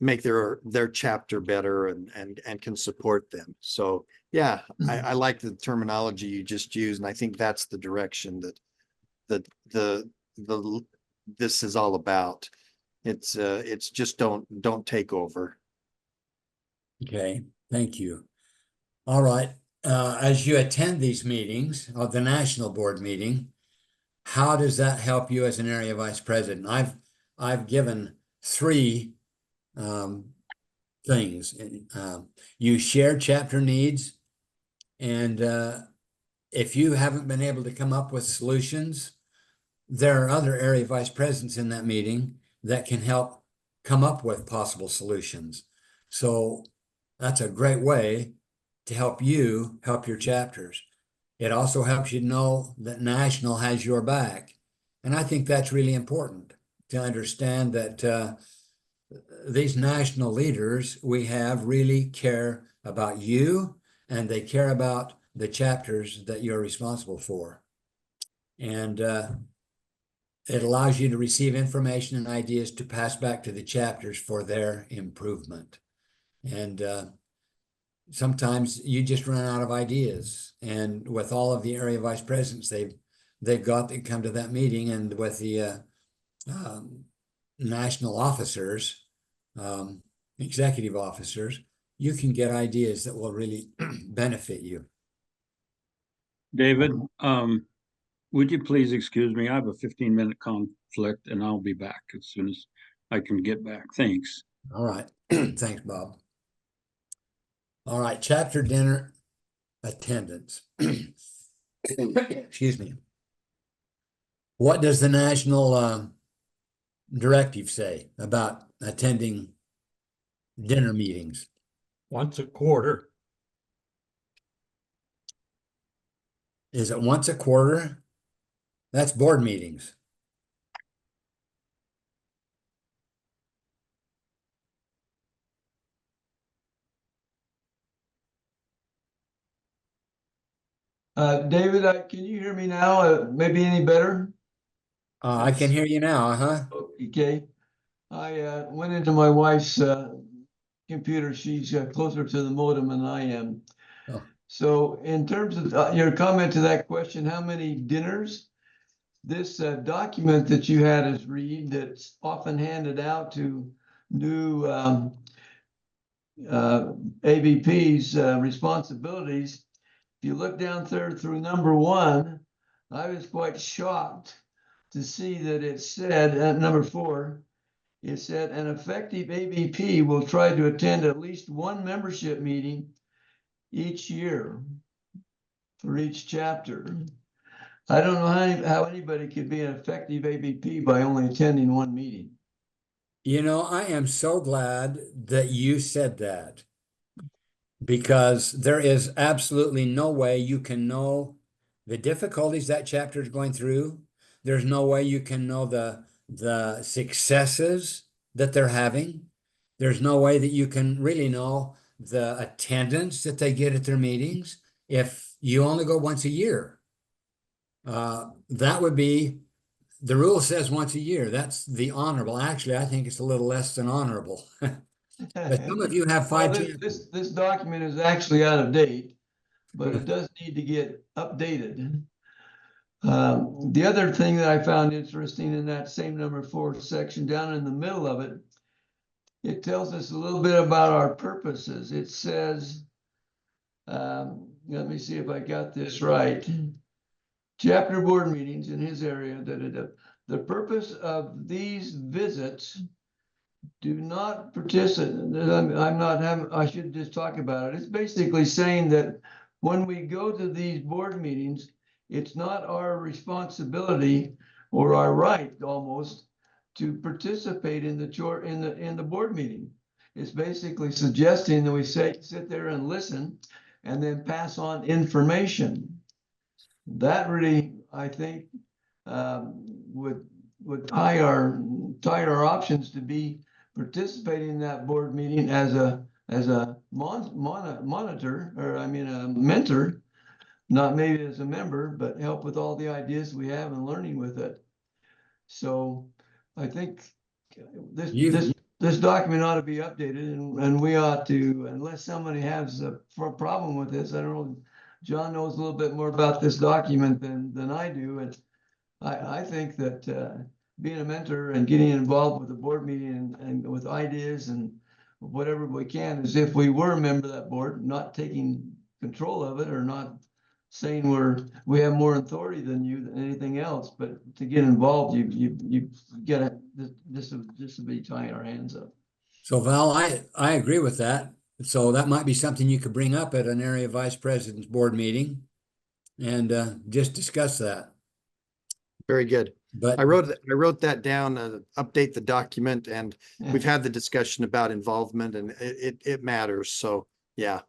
make their chapter better and can support them. So yeah, I like the terminology you just used, and I think that's the direction that this is all about. It's just don't take over.
Okay, thank you. All right. As you attend these meetings, or the national board meeting, how does that help you as an area vice president? I've given three things. You share chapter needs, and if you haven't been able to come up with solutions, there are other area vice presidents in that meeting that can help come up with possible solutions. So that's a great way to help you help your chapters. It also helps you know that national has your back. And I think that's really important to understand that these national leaders we have really care about you, and they care about the chapters that you're responsible for. And it allows you to receive information and ideas to pass back to the chapters for their improvement. And sometimes you just run out of ideas. And with all of the area vice presidents they've got that come to that meeting, and with the national officers, executive officers, you can get ideas that will really benefit you.
David, would you please excuse me? I have a 15-minute conflict and I'll be back as soon as I can get back. Thanks.
All right. Thanks, Bob. All right, chapter dinner attendance. Excuse me. What does the national directive say about attending dinner meetings?
Once a quarter.
Is it once a quarter? That's board meetings.
David, can you hear me now? Maybe any better?
I can hear you now, huh?
Okay. I went into my wife's computer. She's closer to the modem than I am.
Oh.
So in terms of your comment to that question, how many dinners? This document that you had us read that's often handed out to new AVPs responsibilities. If you look down there through number 1, I was quite shocked to see that it said at number 4, it said an effective AVP will try to attend at least one membership meeting each year for each chapter. I don't know how anybody could be an effective AVP by only attending one meeting.
You know, I am so glad that you said that, because there is absolutely no way you can know the difficulties that chapter is going through. There's no way you can know the successes that they're having. There's no way that you can really know the attendance that they get at their meetings if you only go once a year. That would be, the rule says once a year. That's the honorable. Actually, I think it's a little less than honorable. But some of you have 5
Well, this document is actually out of date, but it does need to get updated. The other thing that I found interesting in that same number 4 section, down in the middle of it, it tells us a little bit about our purposes. It says, let me see if I got this right. Chapter board meetings in his area, the purpose of these visits do not participate. I'm not having, I should just talk about it. It's basically saying that when we go to these board meetings, it's not our responsibility or our right almost to participate in the board meeting. It's basically suggesting that we sit there and listen and then pass on information. That really, I think, would tie our options to be participating in that board meeting as a monitor, or I mean a mentor, not maybe as a member, but help with all the ideas we have and learning with it. So I think this document ought to be updated, and we ought to, unless somebody has a problem with this, I don't know, John knows a little bit more about this document than I do, and I think that being a mentor and getting involved with the board meeting and with ideas and whatever we can, as if we were a member of that board, not taking control of it, or not saying we have more authority than you than anything else, but to get involved, you gotta, this would be tying our hands up.
So Val, I agree with that. So that might be something you could bring up at an area vice president's board meeting and just discuss that.
Very good.
But
I wrote that down, update the document, and we've had the discussion about involvement, and it matters. So yeah,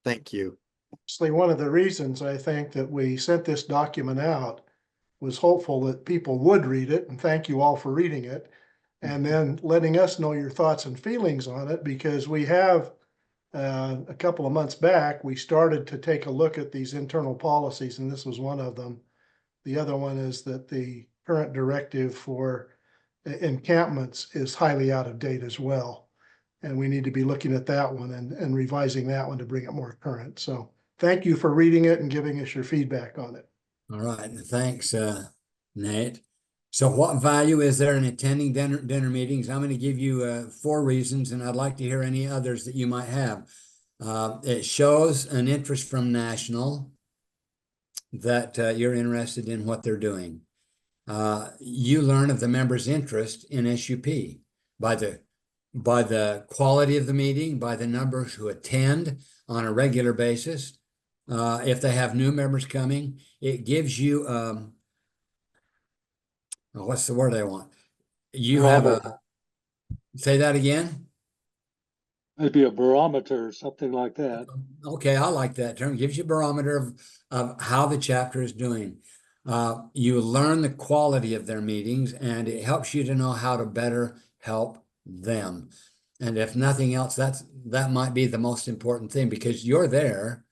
thank you.
Actually, one of the reasons I think that we sent this document out was hopeful that people would read it, and thank you all for reading it, and then letting us know your thoughts and feelings on it, because we have a couple of months back, we started to take a look at these internal policies, and this was one of them. The other one is that the current directive for encampments is highly out of date as well. And we need to be looking at that one and revising that one to bring it more current. So thank you for reading it and giving us your feedback on it.
all right, thanks, Nate. So what value is there in attending dinner meetings? I'm going to give you 4 reasons, and I'd like to hear any others that you might have. It shows an interest from National, that you're interested in what they're doing. You learn of the members' interest in SUP by the quality of the meeting, by the numbers who attend on a regular basis. If they have new members coming, it gives you what's the word I want? You have a, say that again?
Maybe a barometer or something like that.
Okay, I like that term. Gives you a barometer of how the chapter is doing. You learn the quality of their meetings, and it helps you to know how to better help them. And if nothing else, that might be the most important thing, because you're there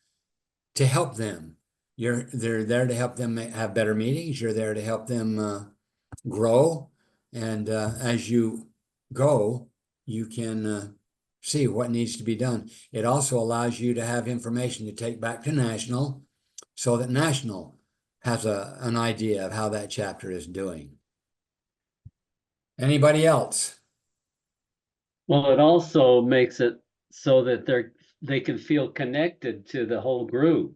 to help them. They're there to help them have better meetings. You're there to help them grow. And as you go, you can see what needs to be done. It also allows you to have information to take back to National, so that National has an idea of how that chapter is doing. Anybody else?
Well, it also makes it so that they can feel connected to the whole group.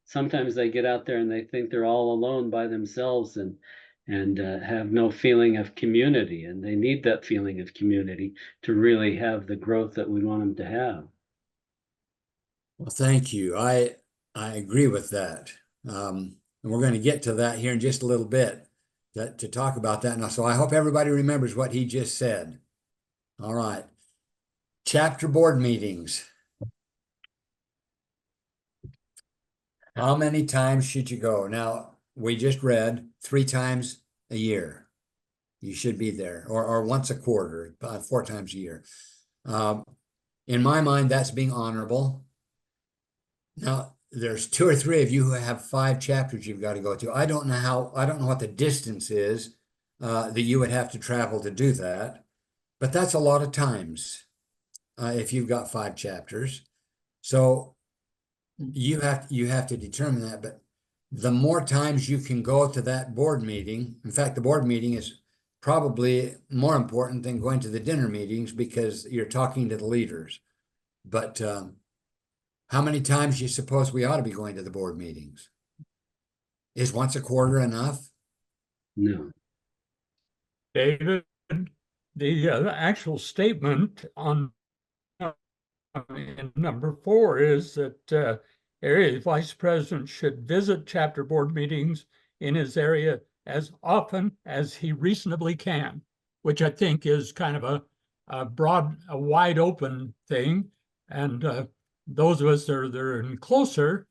Sometimes they get out there and they think they're all alone by themselves and have no feeling of community, and they need that feeling of community to really have the growth that we want them to have.
Well, thank you. I agree with that. And we're going to get to that here in just a little bit to talk about that now. So I hope everybody remembers what he just said. All right. Chapter board meetings. How many times should you go? Now, we just read 3 times a year. You should be there, or once a quarter, 4 times a year. In my mind, that's being honorable. Now, there's 2 or 3 of you who have 5 chapters you've got to go to. I don't know what the distance is that you would have to travel to do that, but that's a lot of times if you've got 5 chapters. So you have to determine that, but the more times you can go to that board meeting, in fact, the board meeting is probably more important than going to the dinner meetings, because you're talking to the leaders. But how many times do you suppose we ought to be going to the board meetings? Is once a quarter enough?
No.
David, the actual statement on in number 4 is that area vice president should visit chapter board meetings in his area as often as he reasonably can, which I think is kind of a broad, a wide open thing. And those of us that are in closer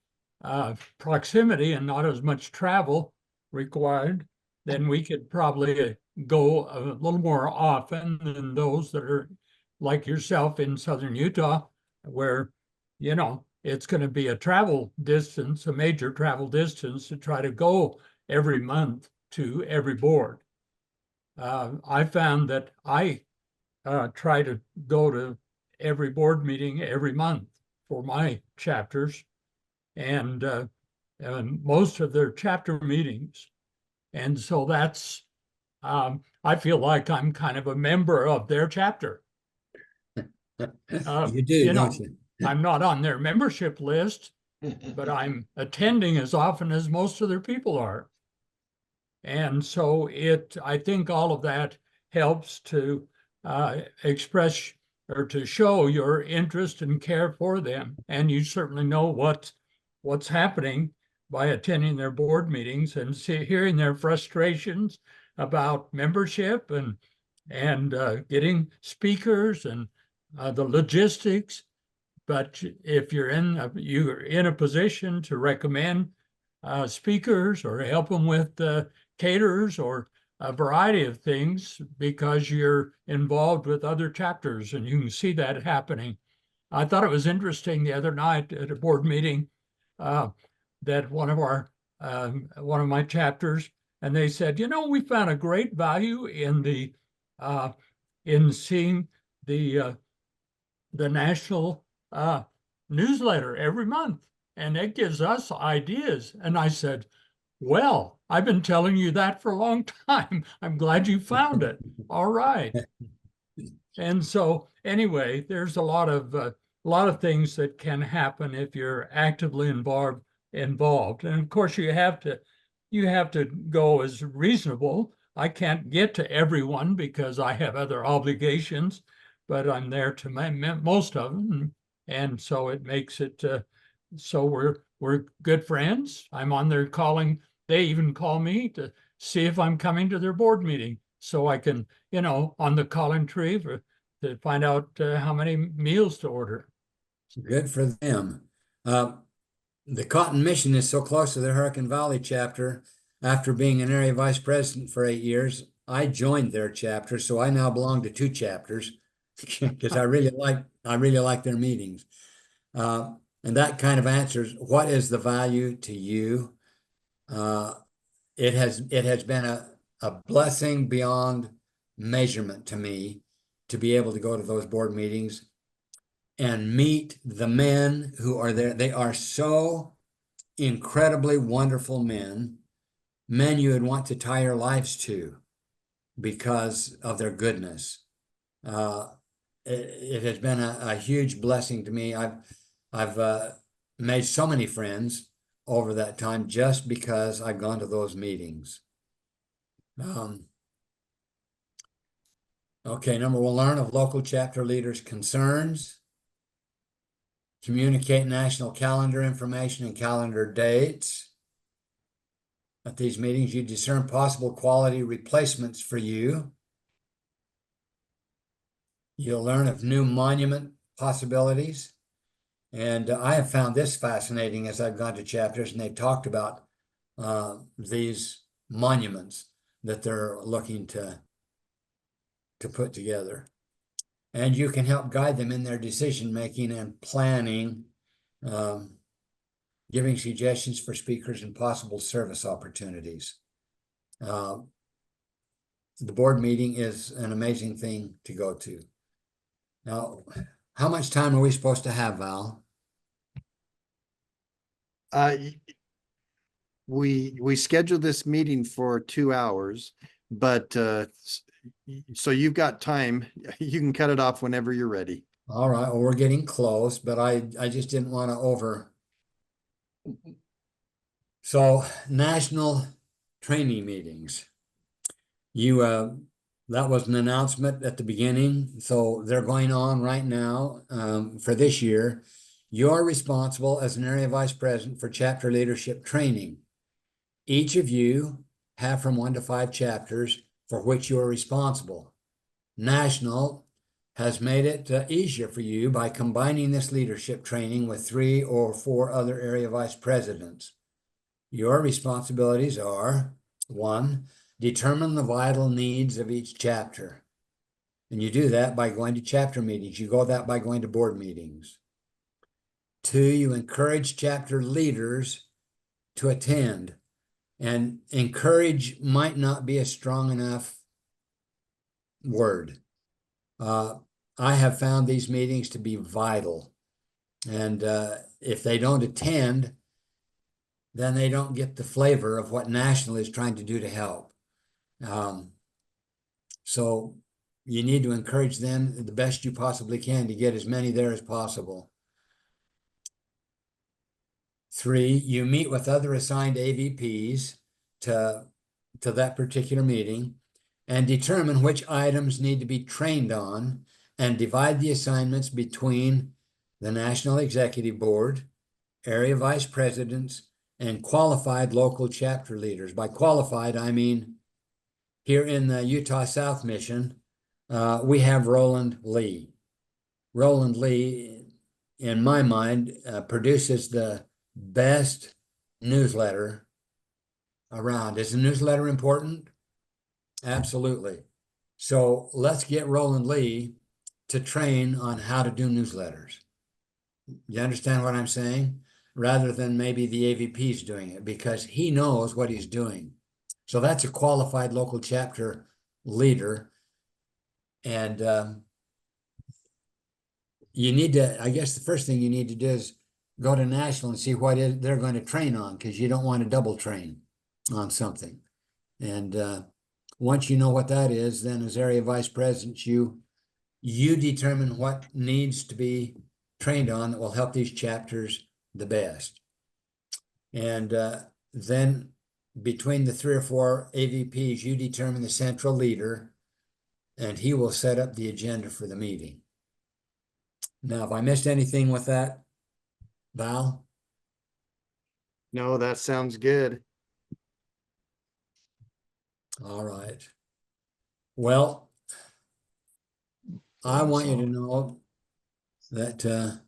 proximity and not as much travel required, then we could probably go a little more often than those that are like yourself in southern Utah, where, you know, it's going to be a travel distance, a major travel distance, to try to go every month to every board. I found that I try to go to every board meeting every month for my chapters, and most of their chapter meetings. And so that's, I feel like I'm kind of a member of their chapter.
You do, don't you?
I'm not on their membership list, but I'm attending as often as most of their people are. And so I think all of that helps to express or to show your interest and care for them. And you certainly know what's happening by attending their board meetings and hearing their frustrations about membership and getting speakers and the logistics. But if you're in a position to recommend speakers or help them with caterers or a variety of things because you're involved with other chapters, and you can see that happening. I thought it was interesting the other night at a board meeting that one of my chapters, and they said, we found a great value in in seeing the national newsletter every month, and it gives us ideas. And I said, well, I've been telling you that for a long time. I'm glad you found it. All right. And so anyway, there's a lot of things that can happen if you're actively involved. And of course you have to go as reasonable. I can't get to everyone because I have other obligations, but I'm there to most of them. And so it makes it so we're good friends. I'm on there calling. They even call me to see if I'm coming to their board meeting, so I can, on the calling tree to find out how many meals to order.
Good for them. The Cotton Mission is so close to the Hurricane Valley chapter. After being an area vice president for 8 years, I joined their chapter, so I now belong to 2 chapters because I really like their meetings. And that kind of answers what is the value to you. It has been a blessing beyond measurement to me to be able to go to those board meetings and meet the men who are there. They are so incredibly wonderful men you would want to tie your lives to because of their goodness. It has been a huge blessing to me. I've made so many friends over that time just because I've gone to those meetings. Okay, number 1, learn of local chapter leaders' concerns. Communicate national calendar information and calendar dates. At these meetings, you discern possible quality replacements for you. You'll learn of new monument possibilities. And I have found this fascinating as I've gone to chapters and they've talked about these monuments that they're looking to put together. And you can help guide them in their decision-making and planning, giving suggestions for speakers and possible service opportunities. The board meeting is an amazing thing to go to. Now, how much time are we supposed to have, Val?
We scheduled this meeting for 2 hours, but so you've got time. You can cut it off whenever you're ready.
All right, well, we're getting close, but I just didn't want to over. So, national training meetings. That was an announcement at the beginning. So they're going on right now for this year. You're responsible as an area vice president for chapter leadership training. Each of you have from 1 to 5 chapters for which you are responsible. National has made it easier for you by combining this leadership training with 3 or 4 other area vice presidents. Your responsibilities are: 1, determine the vital needs of each chapter. And you do that by going to chapter meetings. You go that by going to board meetings. 2, you encourage chapter leaders to attend. And encourage might not be a strong enough word. I have found these meetings to be vital. And if they don't attend, then they don't get the flavor of what National is trying to do to help. So you need to encourage them the best you possibly can to get as many there as possible. 3, you meet with other assigned AVPs to that particular meeting and determine which items need to be trained on and divide the assignments between the National Executive Board, area vice presidents, and qualified local chapter leaders. By qualified, I mean here in the Utah South Mission, we have Roland Lee. Roland Lee, in my mind, produces the best newsletter around. Is the newsletter important? Absolutely. So let's get Roland Lee to train on how to do newsletters. You understand what I'm saying? Rather than maybe the AVP's doing it, because he knows what he's doing. So that's a qualified local chapter leader. And you need to, I guess the first thing you need to do is go to national and see what they're going to train on, because you don't want to double train on something. And once you know what that is, then as area vice president, you determine what needs to be trained on that will help these chapters the best. And then between the 3 or 4 AVPs, you determine the central leader, and he will set up the agenda for the meeting. Now, if I missed anything with that, Val?
No, that sounds good.
All right. Well, I want you to know that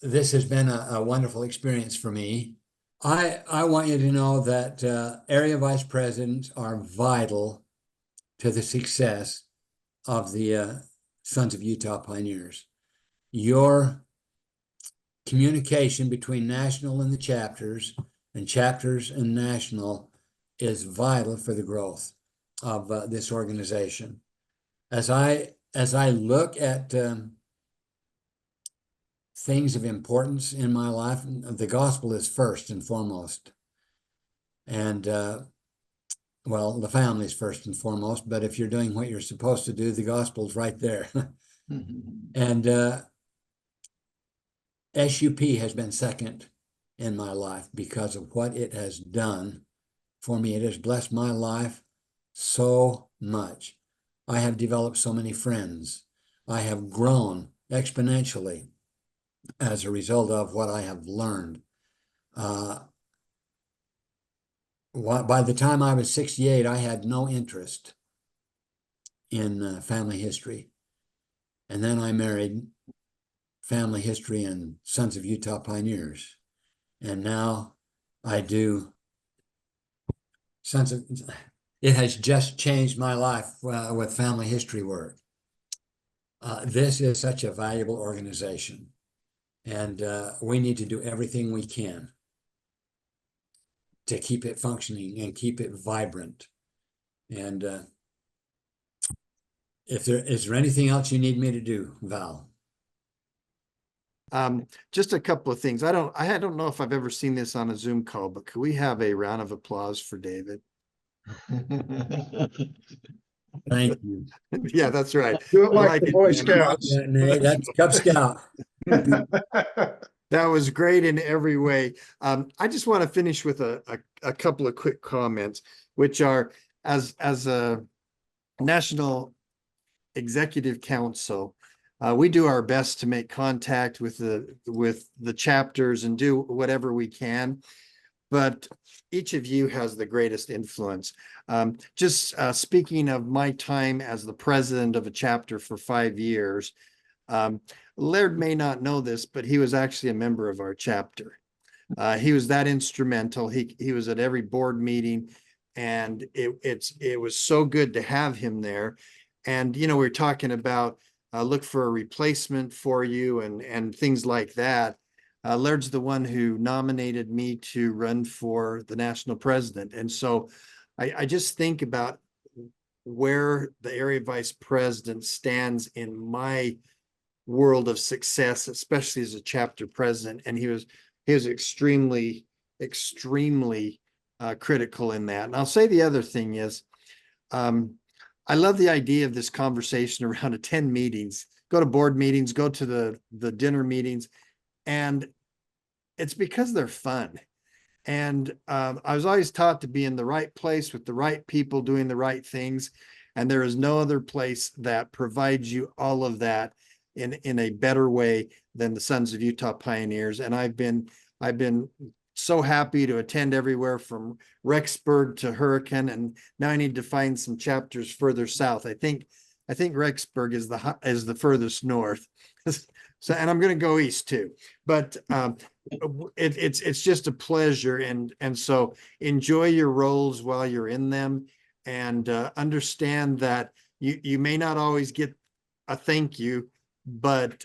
this has been a wonderful experience for me. I want you to know that area vice presidents are vital to the success of the Sons of Utah Pioneers. Your communication between national and the chapters and national is vital for the growth of this organization. As I look at things of importance in my life, the gospel is first and foremost. And well, the family is first and foremost, but if you're doing what you're supposed to do, the gospel's right there. And SUP has been second in my life because of what it has done for me. It has blessed my life so much. I have developed so many friends. I have grown exponentially as a result of what I have learned. By the time I was 68, I had no interest in family history. And then I married family history and Sons of Utah Pioneers. And now I do it has just changed my life with family history work. This is such a valuable organization. And we need to do everything we can to keep it functioning and keep it vibrant. And is there anything else you need me to do, Val?
Just a couple of things. I don't know if I've ever seen this on a Zoom call, but could we have a round of applause for David?
Thank you.
Yeah, that's right.
Do it like
like
the
it,
Boy
man.
Scouts.
Yeah, that's Cub Scout.
That was great in every way. I just want to finish with a couple of quick comments, which are as a National Executive Council, we do our best to make contact with the chapters and do whatever we can, but each of you has the greatest influence. Just speaking of my time as the president of a chapter for 5 years, Laird may not know this, but he was actually a member of our chapter. He was that instrumental. He was at every board meeting, and it was so good to have him there. And we were talking about look for a replacement for you and things like that. Laird's the one who nominated me to run for the national president. And so I just think about where the area vice president stands in my world of success, especially as a chapter president. And he was extremely critical in that. And I'll say the other thing is, I love the idea of this conversation around attend meetings, go to board meetings, go to the dinner meetings, and it's because they're fun. And I was always taught to be in the right place with the right people doing the right things. And there is no other place that provides you all of that in a better way than the Sons of Utah Pioneers. And I've been so happy to attend everywhere from Rexburg to Hurricane, and now I need to find some chapters further south. I think Rexburg is the furthest north. So, and I'm going to go east too. But it's just a pleasure, and so enjoy your roles while you're in them, and understand that you may not always get a thank you, but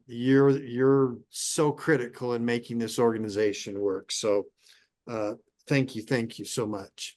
you're so critical in making this organization work. So thank you so much.